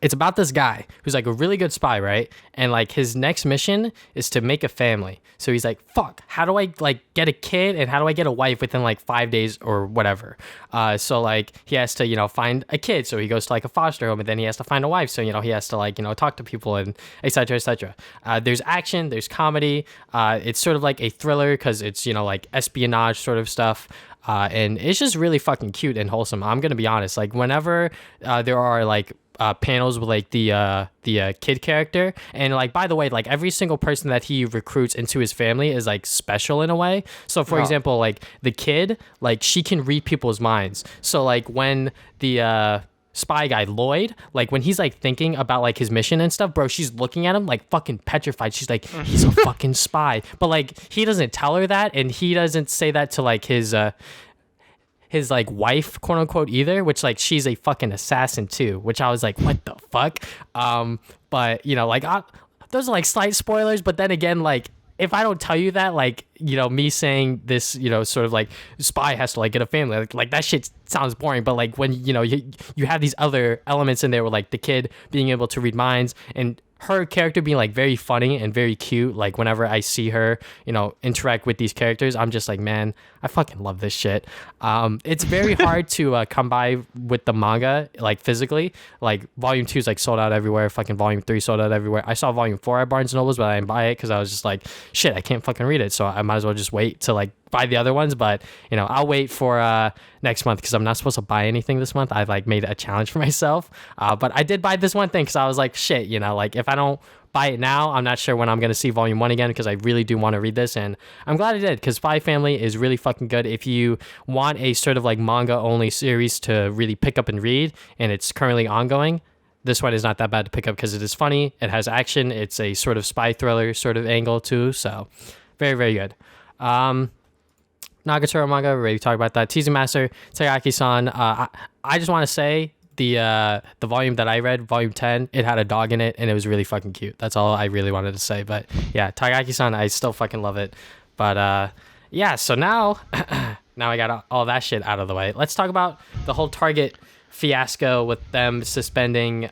it's about this guy who's like a really good spy, right? And like his next mission is to make a family. So he's like, fuck, how do I like get a kid, and how do I get a wife within like 5 days or whatever? So like he has to, find a kid. So he goes to like a foster home, and then he has to find a wife. So, he has to like, talk to people and et cetera, et cetera. There's action, there's comedy. It's sort of like a thriller, because it's, like espionage sort of stuff. And it's just really fucking cute and wholesome. I'm going to be honest. Like whenever there are like panels with like the kid character, and like by the way, like every single person that he recruits into his family is like special in a way. So for example, like the kid, like she can read people's minds. So like when the spy guy Lloyd, like when he's like thinking about like his mission and stuff, bro, she's looking at him like fucking petrified. She's like, he's a fucking spy, but like he doesn't tell her that, and he doesn't say that to like his like wife, quote unquote, either, which like she's a fucking assassin too, which I was like, what the fuck? But like those are like slight spoilers, but then again, like if I don't tell you that, like, me saying this, sort of like spy has to like get a family, like that shit sounds boring. But like when, you have these other elements in there with like the kid being able to read minds, and her character being like very funny and very cute. Like whenever I see her, interact with these characters, I'm just like, man, I fucking love this shit. It's very hard to come by with the manga, like physically. Like volume 2 is like sold out everywhere. Fucking volume 3 sold out everywhere. I saw volume 4 at Barnes & Nobles, but I didn't buy it because I was just like, shit, I can't fucking read it. So I might as well just wait to like buy the other ones. But I'll wait for next month, because I'm not supposed to buy anything this month. I've like made a challenge for myself, but I did buy this one thing because I was like, shit, like if I don't buy it now, I'm not sure when I'm going to see volume 1 again, because I really do want to read this, and I'm glad I did, because Spy Family is really fucking good. If you want a sort of like manga only series to really pick up and read, and it's currently ongoing, this one is not that bad to pick up, because it is funny, it has action, it's a sort of spy thriller sort of angle too, so very, very good. Nagatoro manga, we already talked about that. Teasing Master, Tagaki-san. I just want to say the volume that I read, volume 10, it had a dog in it, and it was really fucking cute. That's all I really wanted to say. But yeah, Tagaki-san, I still fucking love it. But yeah, so now I got all that shit out of the way. Let's talk about the whole Target fiasco with them suspending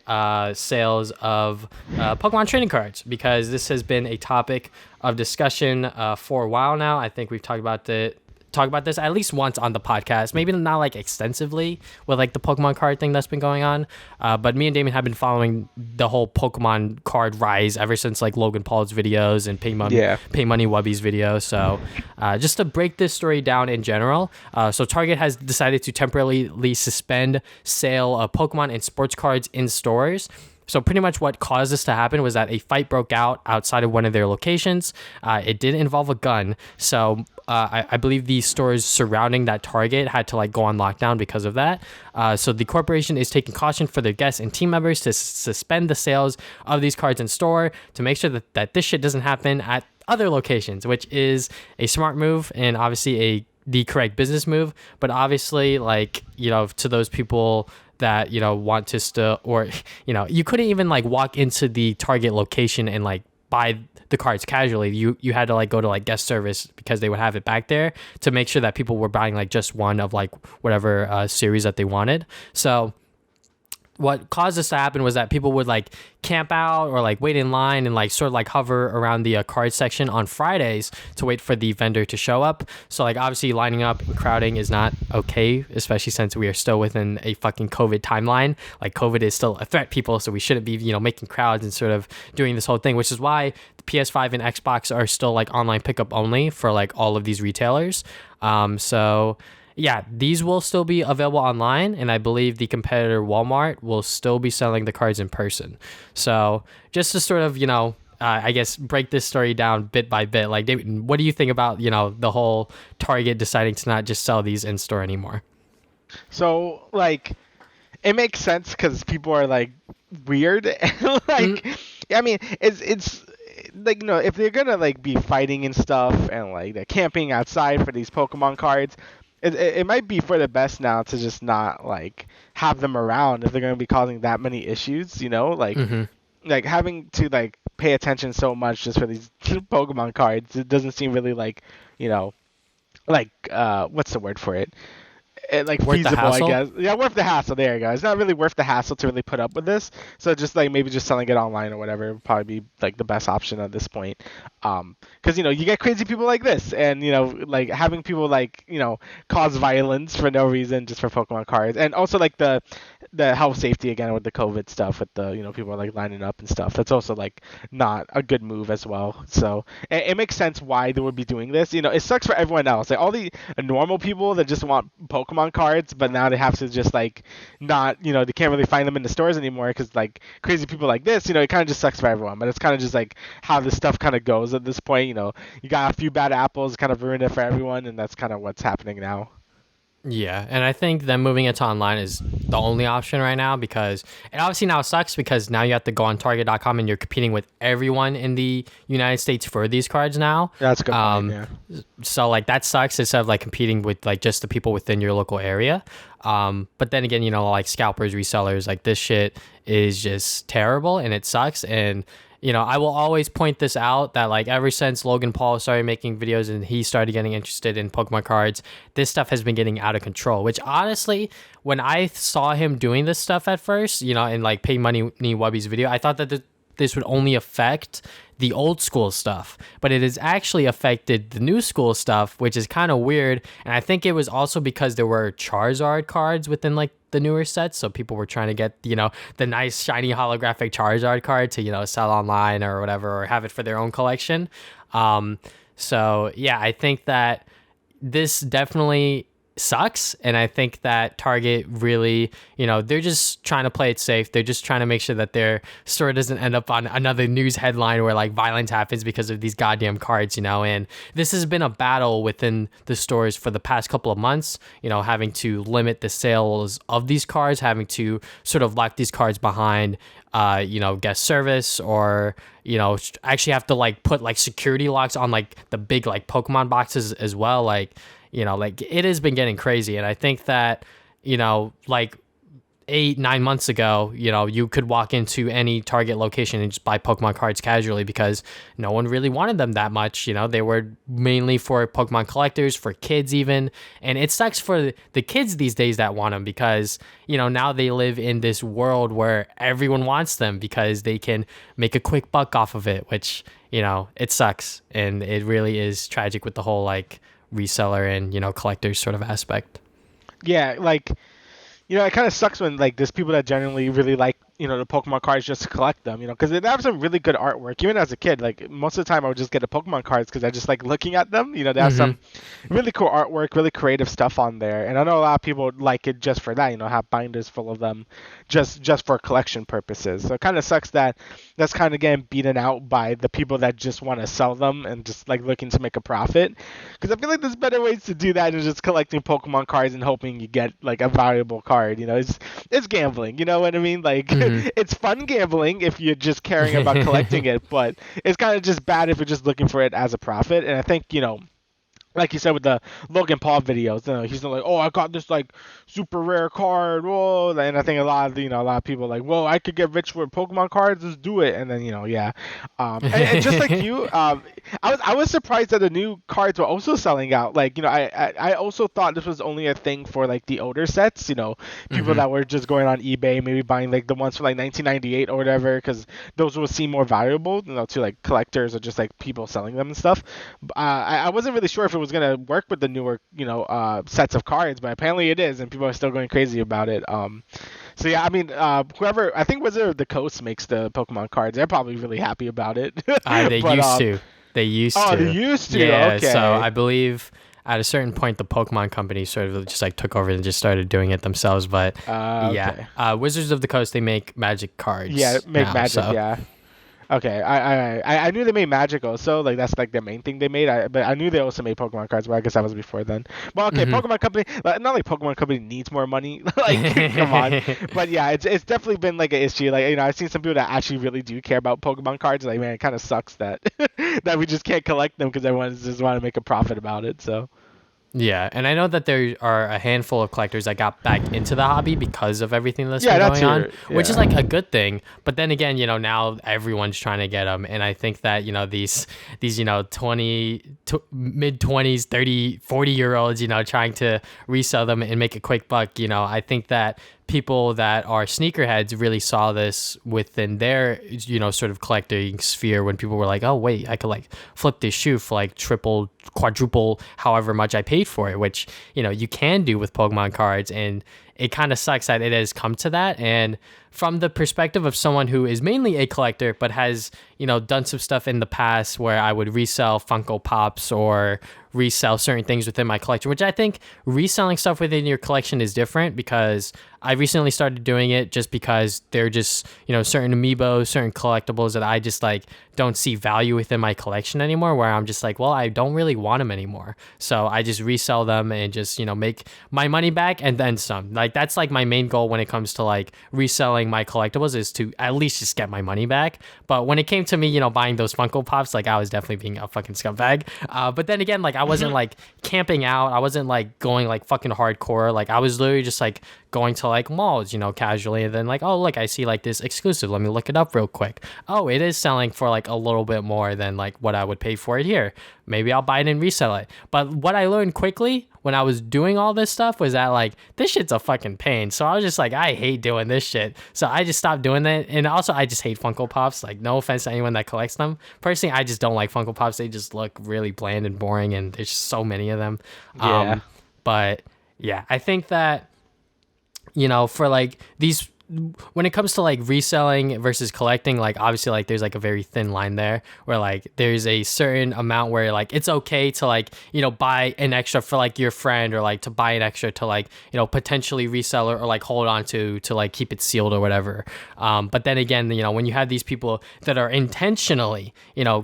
sales of Pokemon trading cards, because this has been a topic of discussion for a while now. I think we've talked about this at least once on the podcast, maybe not like extensively with like the Pokemon card thing that's been going on, but me and Damien have been following the whole Pokemon card rise ever since like Logan Paul's videos and Pay Money Wubby's video. So just to break this story down in general, so Target has decided to temporarily suspend sale of Pokemon and sports cards in stores. So pretty much what caused this to happen was that a fight broke out outside of one of their locations. It did involve a gun. So I believe the stores surrounding that Target had to like go on lockdown because of that. So the corporation is taking caution for their guests and team members to suspend the sales of these cards in store to make sure that this shit doesn't happen at other locations, which is a smart move and obviously the correct business move. But obviously, like, to those people that want to still, or you couldn't even like walk into the Target location and like buy the cards casually. You had to like go to like guest service because they would have it back there to make sure that people were buying like just one of like whatever series that they wanted. So what caused this to happen was that people would like camp out or like wait in line and like sort of like hover around the card section on Fridays to wait for the vendor to show up. So like obviously lining up and crowding is not okay, especially since we are still within a fucking COVID timeline. Like COVID is still a threat, people, so we shouldn't be, you know, making crowds and sort of doing this whole thing, which is why the PS5 and Xbox are still like online pickup only for like all of these retailers. So yeah, these will still be available online, and I believe the competitor Wal-Mart will still be selling the cards in person. So just to sort of, you know, I guess break this story down bit by bit, like, David, what do you think about, you know, the whole Target deciding to not just sell these in store anymore? So, like, it makes sense because people are, like, weird. Like, I mean, it's like, you know, if they're gonna, like, be fighting and stuff and, like, they're camping outside for these Pokemon cards, it might be for the best now to just not like have them around if they're going to be causing that many issues, you know, like like having to like pay attention so much just for these Pokemon cards. It doesn't seem really like, you know, like what's the word for it? Like Worth the feasible, I hassle? guess. Yeah, worth the hassle. There you go. It's not really worth the hassle to really put up with this. So just like maybe just selling it online or whatever would probably be like the best option at this point. Because you know you get crazy people like this, and you know like having people like you know cause violence for no reason just for Pokemon cards, and also like the health safety again with the COVID stuff with the you know people are like lining up and stuff. That's also like not a good move as well. So it makes sense why they would be doing this. You know it sucks for everyone else. Like all the normal people that just want Pokemon cards, but now they have to just like not, you know, they can't really find them in the stores anymore because like crazy people like this, you know, it kind of just sucks for everyone. But it's kind of just like how this stuff kind of goes at this point. You know, you got a few bad apples, kind of ruined it for everyone, and that's kind of what's happening now. Yeah, and I think them moving it to online is the only option right now because it obviously now sucks because now you have to go on Target.com and you're competing with everyone in the United States for these cards now. That's a good point, yeah. So like that sucks instead of like competing with like just the people within your local area. But then again, you know, like scalpers, resellers, like this shit is just terrible and it sucks. And you know, I will always point this out that like ever since Logan Paul started making videos and he started getting interested in Pokemon cards, this stuff has been getting out of control, which honestly, when I saw him doing this stuff at first, you know, and like Pay Money Wubby's video, I thought that this would only affect the old school stuff, but it has actually affected the new school stuff, which is kind of weird. And I think it was also because there were Charizard cards within like the newer sets, so people were trying to get, you know, the nice shiny holographic Charizard card to, you know, sell online or whatever, or have it for their own collection. So yeah, I think that this definitely sucks, and I think that Target really, you know, they're just trying to play it safe. They're just trying to make sure that their store doesn't end up on another news headline where like violence happens because of these goddamn cards, you know. And this has been a battle within the stores for the past couple of months, you know, having to limit the sales of these cards, having to sort of lock these cards behind you know, guest service, or you know, actually have to like put like security locks on like the big like Pokemon boxes as well. Like, you know, like it has been getting crazy. And I think that, you know, like 8-9 months ago, you know, you could walk into any Target location and just buy Pokemon cards casually because no one really wanted them that much. You know, they were mainly for Pokemon collectors, for kids even. And it sucks for the kids these days that want them because, you know, now they live in this world where everyone wants them because they can make a quick buck off of it, which, you know, it sucks. And it really is tragic with the whole like reseller and, you know, collectors sort of aspect. Yeah, like, you know, it kind of sucks when like there's people that genuinely really like, you know, the Pokemon cards just to collect them, you know, because they have some really good artwork. Even as a kid, like most of the time I would just get the Pokemon cards because I just like looking at them. You know, they have some really cool artwork, really creative stuff on there, and I know a lot of people like it just for that. You know, have binders full of them, just for collection purposes. So it kind of sucks that that's kind of getting beaten out by the people that just want to sell them and just like looking to make a profit. Because I feel like there's better ways to do that than just collecting Pokemon cards and hoping you get like a valuable card. You know, it's gambling. You know what I mean? Like. It's fun gambling if you're just caring about collecting it, but it's kind of just bad if you're just looking for it as a profit. And I think, you know, like you said with the Logan Paul videos, he's like, oh, I got this like super rare card, whoa, and I think a lot of people are like, whoa, I could get rich with Pokemon cards, let's do it, and then yeah, and just like you, I was surprised that the new cards were also selling out. Like I also thought this was only a thing for like the older sets, people that were just going on eBay, maybe buying like the ones from like 1998 or whatever, because those would seem more valuable, to like collectors or just like people selling them and stuff. I wasn't really sure if it was gonna work with the newer, sets of cards, but apparently it is, and people are still going crazy about it. So yeah, I mean, whoever, I think Wizard of the Coast makes the Pokemon cards. They're probably really happy about it. They But, used to. They used to. Oh, they used to. Yeah. Okay. So I believe at a certain point, the Pokemon company sort of just like took over and just started doing it themselves. But Okay. Wizards of the Coast, they make Magic cards. Yeah, make now, Magic. so. Yeah. Okay, I knew they made Magic also, like that's like the main thing they made. But I knew they also made Pokemon cards, but I guess that was before then. Well, okay, Pokemon Company, not like Pokemon Company needs more money, like come on. But yeah, it's definitely been like an issue. Like I've seen some people that actually really do care about Pokemon cards. Like man, it kind of sucks that that we just can't collect them because everyone just want to make a profit about it. So. Yeah, and I know that there are a handful of collectors that got back into the hobby because of everything that's been going on, which is like a good thing. But then again, now everyone's trying to get them, and I think that these mid 20s, 30, 40-year-olds, trying to resell them and make a quick buck. I think that people that are sneakerheads really saw this within their sort of collecting sphere when people were like, oh wait, I could like flip this shoe for like triple, quadruple, however much I paid for it, which you can do with Pokemon cards. And it kind of sucks that it has come to that. And from the perspective of someone who is mainly a collector but has done some stuff in the past where I would resell Funko Pops or resell certain things within my collection, which I think reselling stuff within your collection is different, because I recently started doing it just because they're just certain amiibos, certain collectibles that I just like don't see value within my collection anymore, where I'm just like, well, I don't really want them anymore, so I just resell them and just make my money back and then some. Like that's like my main goal when it comes to like reselling my collectibles, is to at least just get my money back. But when it came to me buying those Funko Pops, like I was definitely being a fucking scumbag. But then again, like I wasn't like camping out, I wasn't like going like fucking hardcore. Like I was literally just like going to like malls, casually, and then like, oh look, I see like this exclusive, let me look it up real quick. Oh, it is selling for like a little bit more than like what I would pay for it here. Maybe I'll buy it and resell it. But what I learned quickly when I was doing all this stuff was that like this shit's a fucking pain. So I was just like, I hate doing this shit. So I just stopped doing that. And also I just hate Funko Pops. Like no offense to anyone that collects them. Personally, I just don't like Funko Pops. They just look really bland and boring, and there's just so many of them. Yeah. But yeah, I think that for like these, when it comes to like reselling versus collecting, like obviously like there's like a very thin line there, where like there's a certain amount where like it's okay to like buy an extra for like your friend, or like to buy an extra to like potentially resell or like hold on to like keep it sealed or whatever. But then again, when you have these people that are intentionally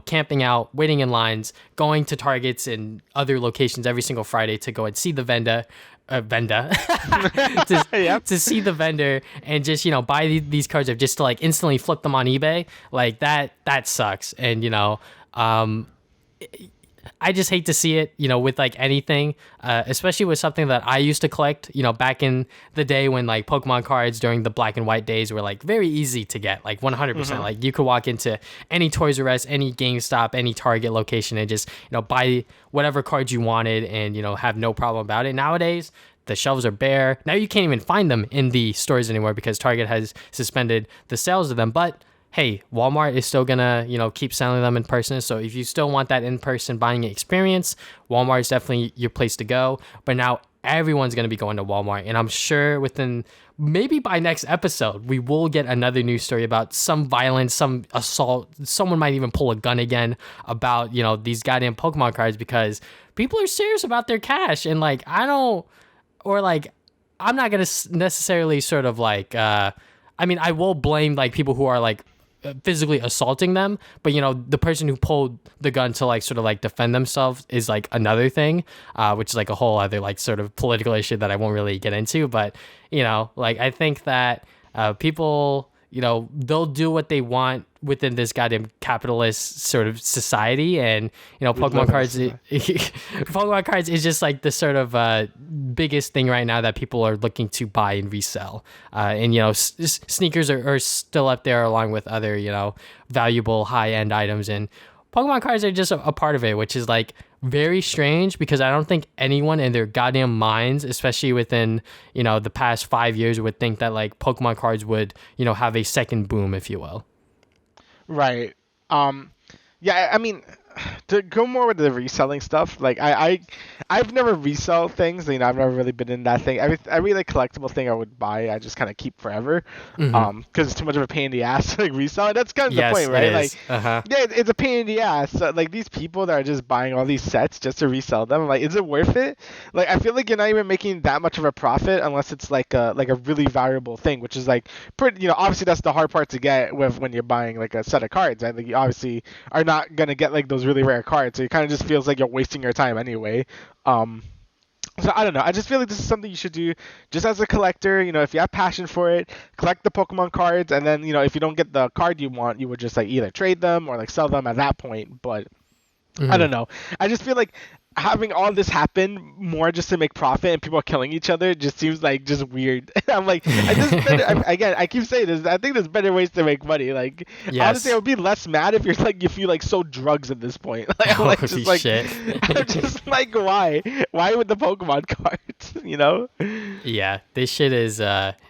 camping out, waiting in lines, going to Targets and other locations every single Friday to go and see the vendor to see the vendor and just buy these cards up just to like instantly flip them on eBay, like that sucks. And I just hate to see it, with like anything, especially with something that I used to collect, back in the day when like Pokemon cards during the black and white days were like very easy to get, like 100%. Like you could walk into any Toys R Us, any GameStop, any Target location and just, buy whatever cards you wanted and, have no problem about it. Nowadays, the shelves are bare. Now you can't even find them in the stores anymore because Target has suspended the sales of them. But hey, Walmart is still gonna, keep selling them in person. So if you still want that in-person buying experience, Walmart is definitely your place to go. But now everyone's gonna be going to Walmart, and I'm sure within maybe by next episode, we will get another news story about some violence, some assault. Someone might even pull a gun again about, these goddamn Pokemon cards, because people are serious about their cash. And like, I'm not gonna necessarily sort of like, I will blame like people who are like physically assaulting them, but the person who pulled the gun to like sort of like defend themselves is like another thing, which is like a whole other like sort of political issue that I won't really get into. But like I think that people they'll do what they want within this goddamn capitalist sort of society. And, Pokemon cards, Pokemon cards is just like the sort of biggest thing right now that people are looking to buy and resell. And, sneakers are still up there along with other, valuable high-end items. And Pokemon cards are just a part of it, which is like very strange because I don't think anyone in their goddamn minds, especially within, the past 5 years, would think that like Pokemon cards would, have a second boom, if you will. Right. Yeah, I mean, to go more with the reselling stuff, like I've never resell things. I've never really been in that thing. Every like collectible thing I would buy, I just kind of keep forever, because it's too much of a pain in the ass to like resell it. That's kind of the point, right? Like, yeah, it's a pain in the ass. So, like these people that are just buying all these sets just to resell them, like, is it worth it? Like, I feel like you're not even making that much of a profit unless it's like a really valuable thing, which is like pretty. Obviously that's the hard part to get with when you're buying like a set of cards. Right? Like, you obviously are not gonna get like those really rare cards, so it kind of just feels like you're wasting your time anyway. So I don't know. I just feel like this is something you should do just as a collector. If you have passion for it, collect the Pokemon cards, and then if you don't get the card you want, you would just like either trade them or like sell them at that point. But I don't know. I just feel like having all this happen more just to make profit and people are killing each other just seems like just weird. I'm like, I keep saying this. I think there's better ways to make money. Like, honestly, I would be less mad if you like sold drugs at this point. Like, I'm like, shit. I'm just like, why with the Pokemon cards? Yeah, this shit is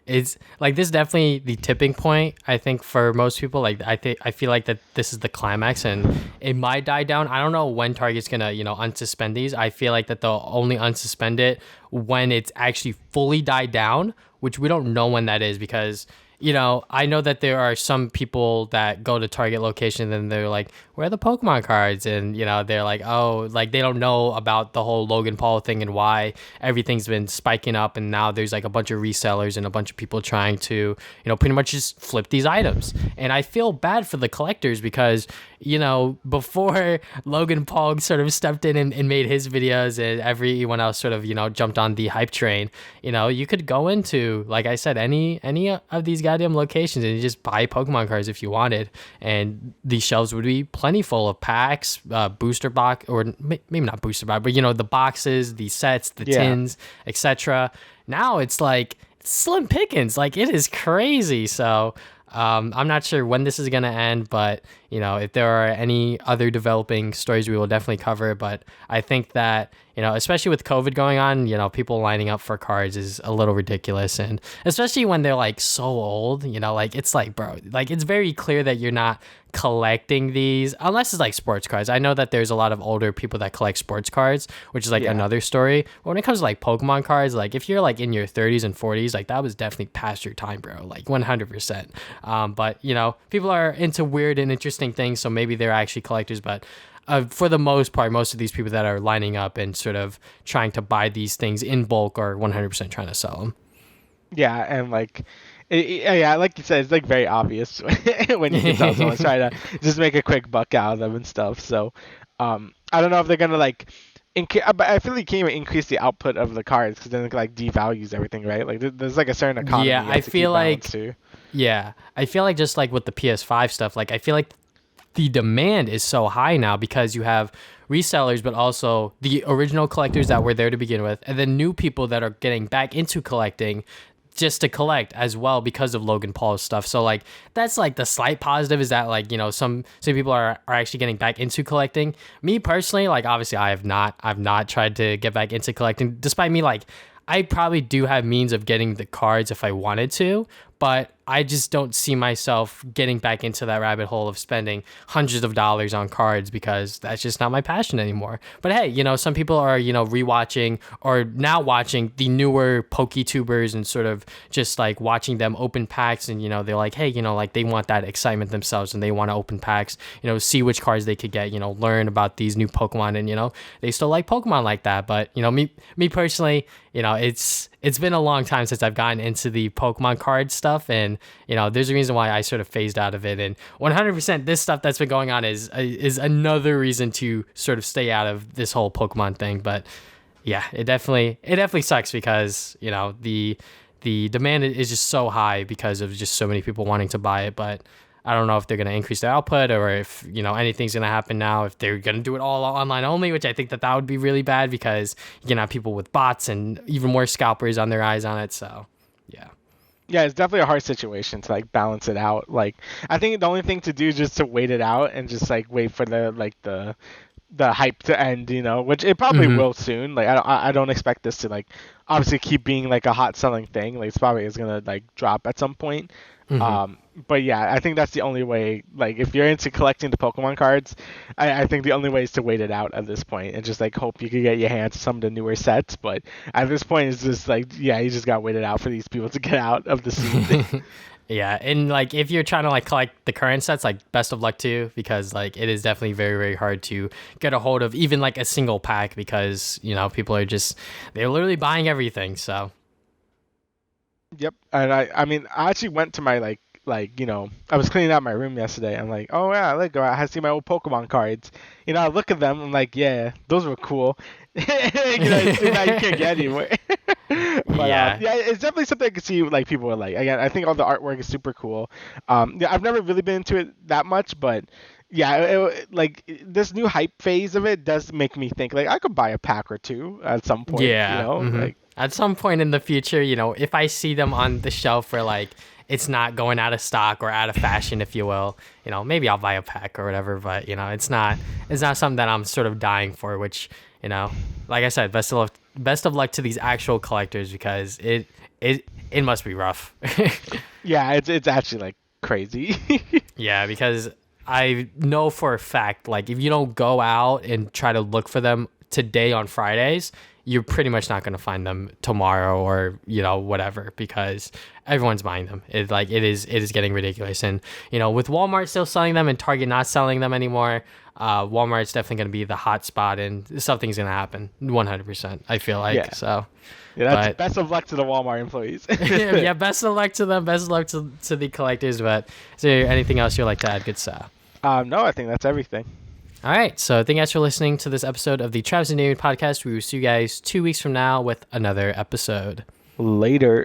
it's like, this is definitely the tipping point. I think for most people, like I feel like that this is the climax and it might die down. I don't know when Target's gonna unsuspend these. I feel like that they'll only unsuspend it when it's actually fully died down, which we don't know when that is, because I know that there are some people that go to Target location and they're like, where are the Pokemon cards? And, they're like, oh, like they don't know about the whole Logan Paul thing and why everything's been spiking up. And now there's like a bunch of resellers and a bunch of people trying to, pretty much just flip these items. And I feel bad for the collectors because, before Logan Paul sort of stepped in and made his videos and everyone else sort of, jumped on the hype train, you could go into, like I said, any of these goddamn locations and you just buy Pokemon cards if you wanted. And these shelves would be plenty full of packs, booster box, or maybe not booster box, but the boxes, the sets, the tins, etc. Now it's like slim pickings. Like, it is crazy. So I'm not sure when this is going to end, but if there are any other developing stories, we will definitely cover. But I think that, especially with COVID going on, people lining up for cards is a little ridiculous. And especially when they're like so old, like, it's like, bro, like, it's very clear that you're not collecting these unless it's like sports cards. I know that there's a lot of older people that collect sports cards, which is like another story. But when it comes to like Pokemon cards, like, if you're like in your 30s and 40s, like, that was definitely past your time, bro, like 100%. But people are into weird and interesting things, so maybe they're actually collectors. But for the most part, most of these people that are lining up and sort of trying to buy these things in bulk are 100% trying to sell them. Yeah, and like, like you said, it's like very obvious when you can tell someone's trying to just make a quick buck out of them and stuff. So I don't know if they're gonna like but I feel like you can't even increase the output of the cards because then it like devalues everything, right? Like, there's like a certain economy. Yeah, I feel like I feel like just like with the PS5 stuff, like, I feel like the demand is so high now because you have resellers, but also the original collectors that were there to begin with, and then new people that are getting back into collecting just to collect as well because of Logan Paul's stuff. So like, that's like the slight positive, is that like, some people are actually getting back into collecting. Me personally, like, obviously I've not tried to get back into collecting, despite me, like, I probably do have means of getting the cards if I wanted to, but I just don't see myself getting back into that rabbit hole of spending hundreds of dollars on cards because that's just not my passion anymore. But hey, some people are, rewatching or now watching the newer PokeTubers and sort of just like watching them open packs, and, they're like, hey, like, they want that excitement themselves and they want to open packs, see which cards they could get, learn about these new Pokemon, and, they still like Pokemon like that. But, me personally, it's been a long time since I've gotten into the Pokemon card stuff, and there's a reason why I sort of phased out of it. And 100% this stuff that's been going on is another reason to sort of stay out of this whole Pokemon thing. But yeah, it definitely sucks because the the demand is just so high because of just so many people wanting to buy it. But I don't know if they're going to increase their output or if, anything's going to happen now, if they're going to do it all online only, which I think that would be really bad because you can have people with bots and even more scalpers on their eyes on it. So, yeah. Yeah, it's definitely a hard situation to like balance it out. Like, I think the only thing to do is just to wait it out and just like wait for the hype to end, which it probably will soon. Like, I don't expect this to like obviously keep being like a hot selling thing. Like, it's probably is gonna like drop at some point. But yeah, I think that's the only way. Like, if you're into collecting the Pokemon cards, I think the only way is to wait it out at this point and just like hope you can get your hands on some of the newer sets. But at this point, it's just like, yeah, you just got to wait it out for these people to get out of the scene. Yeah, and like if you're trying to like collect the current sets, like best of luck to you because like it is definitely very, very hard to get a hold of even like a single pack because people are they're literally buying everything. So. Yep, and I mean I actually went to my like I was cleaning out my room yesterday. I'm like, oh yeah, look, I see my old Pokemon cards. I look at them. I'm like, yeah, those were cool. It's too bad you can't get anymore. But yeah, it's definitely something I can see like people are like. Again, I think all the artwork is super cool. Yeah, I've never really been into it that much, but yeah, like this new hype phase of it does make me think like I could buy a pack or two at some point. Yeah, like at some point in the future, if I see them on the shelf where like it's not going out of stock or out of fashion, if you will, maybe I'll buy a pack or whatever. But it's not something that I'm sort of dying for. Which like I said, best of luck to these actual collectors because it must be rough. Yeah, it's actually like crazy. Yeah, because I know for a fact, like if you don't go out and try to look for them today on Fridays, you're pretty much not going to find them tomorrow or whatever because everyone's buying them. It is getting ridiculous. And with Walmart still selling them and Target not selling them anymore, Walmart's definitely going to be the hot spot and something's going to happen 100%. I feel like. Yeah. So yeah, that's best of luck to the Walmart employees. Yeah, best of luck to them. Best of luck to the collectors. But is there anything else you'd like to add, good sir? No, I think that's everything. All right, so thank you guys for listening to this episode of the Travis Damian Podcast. We will see you guys 2 weeks from now with another episode. Later.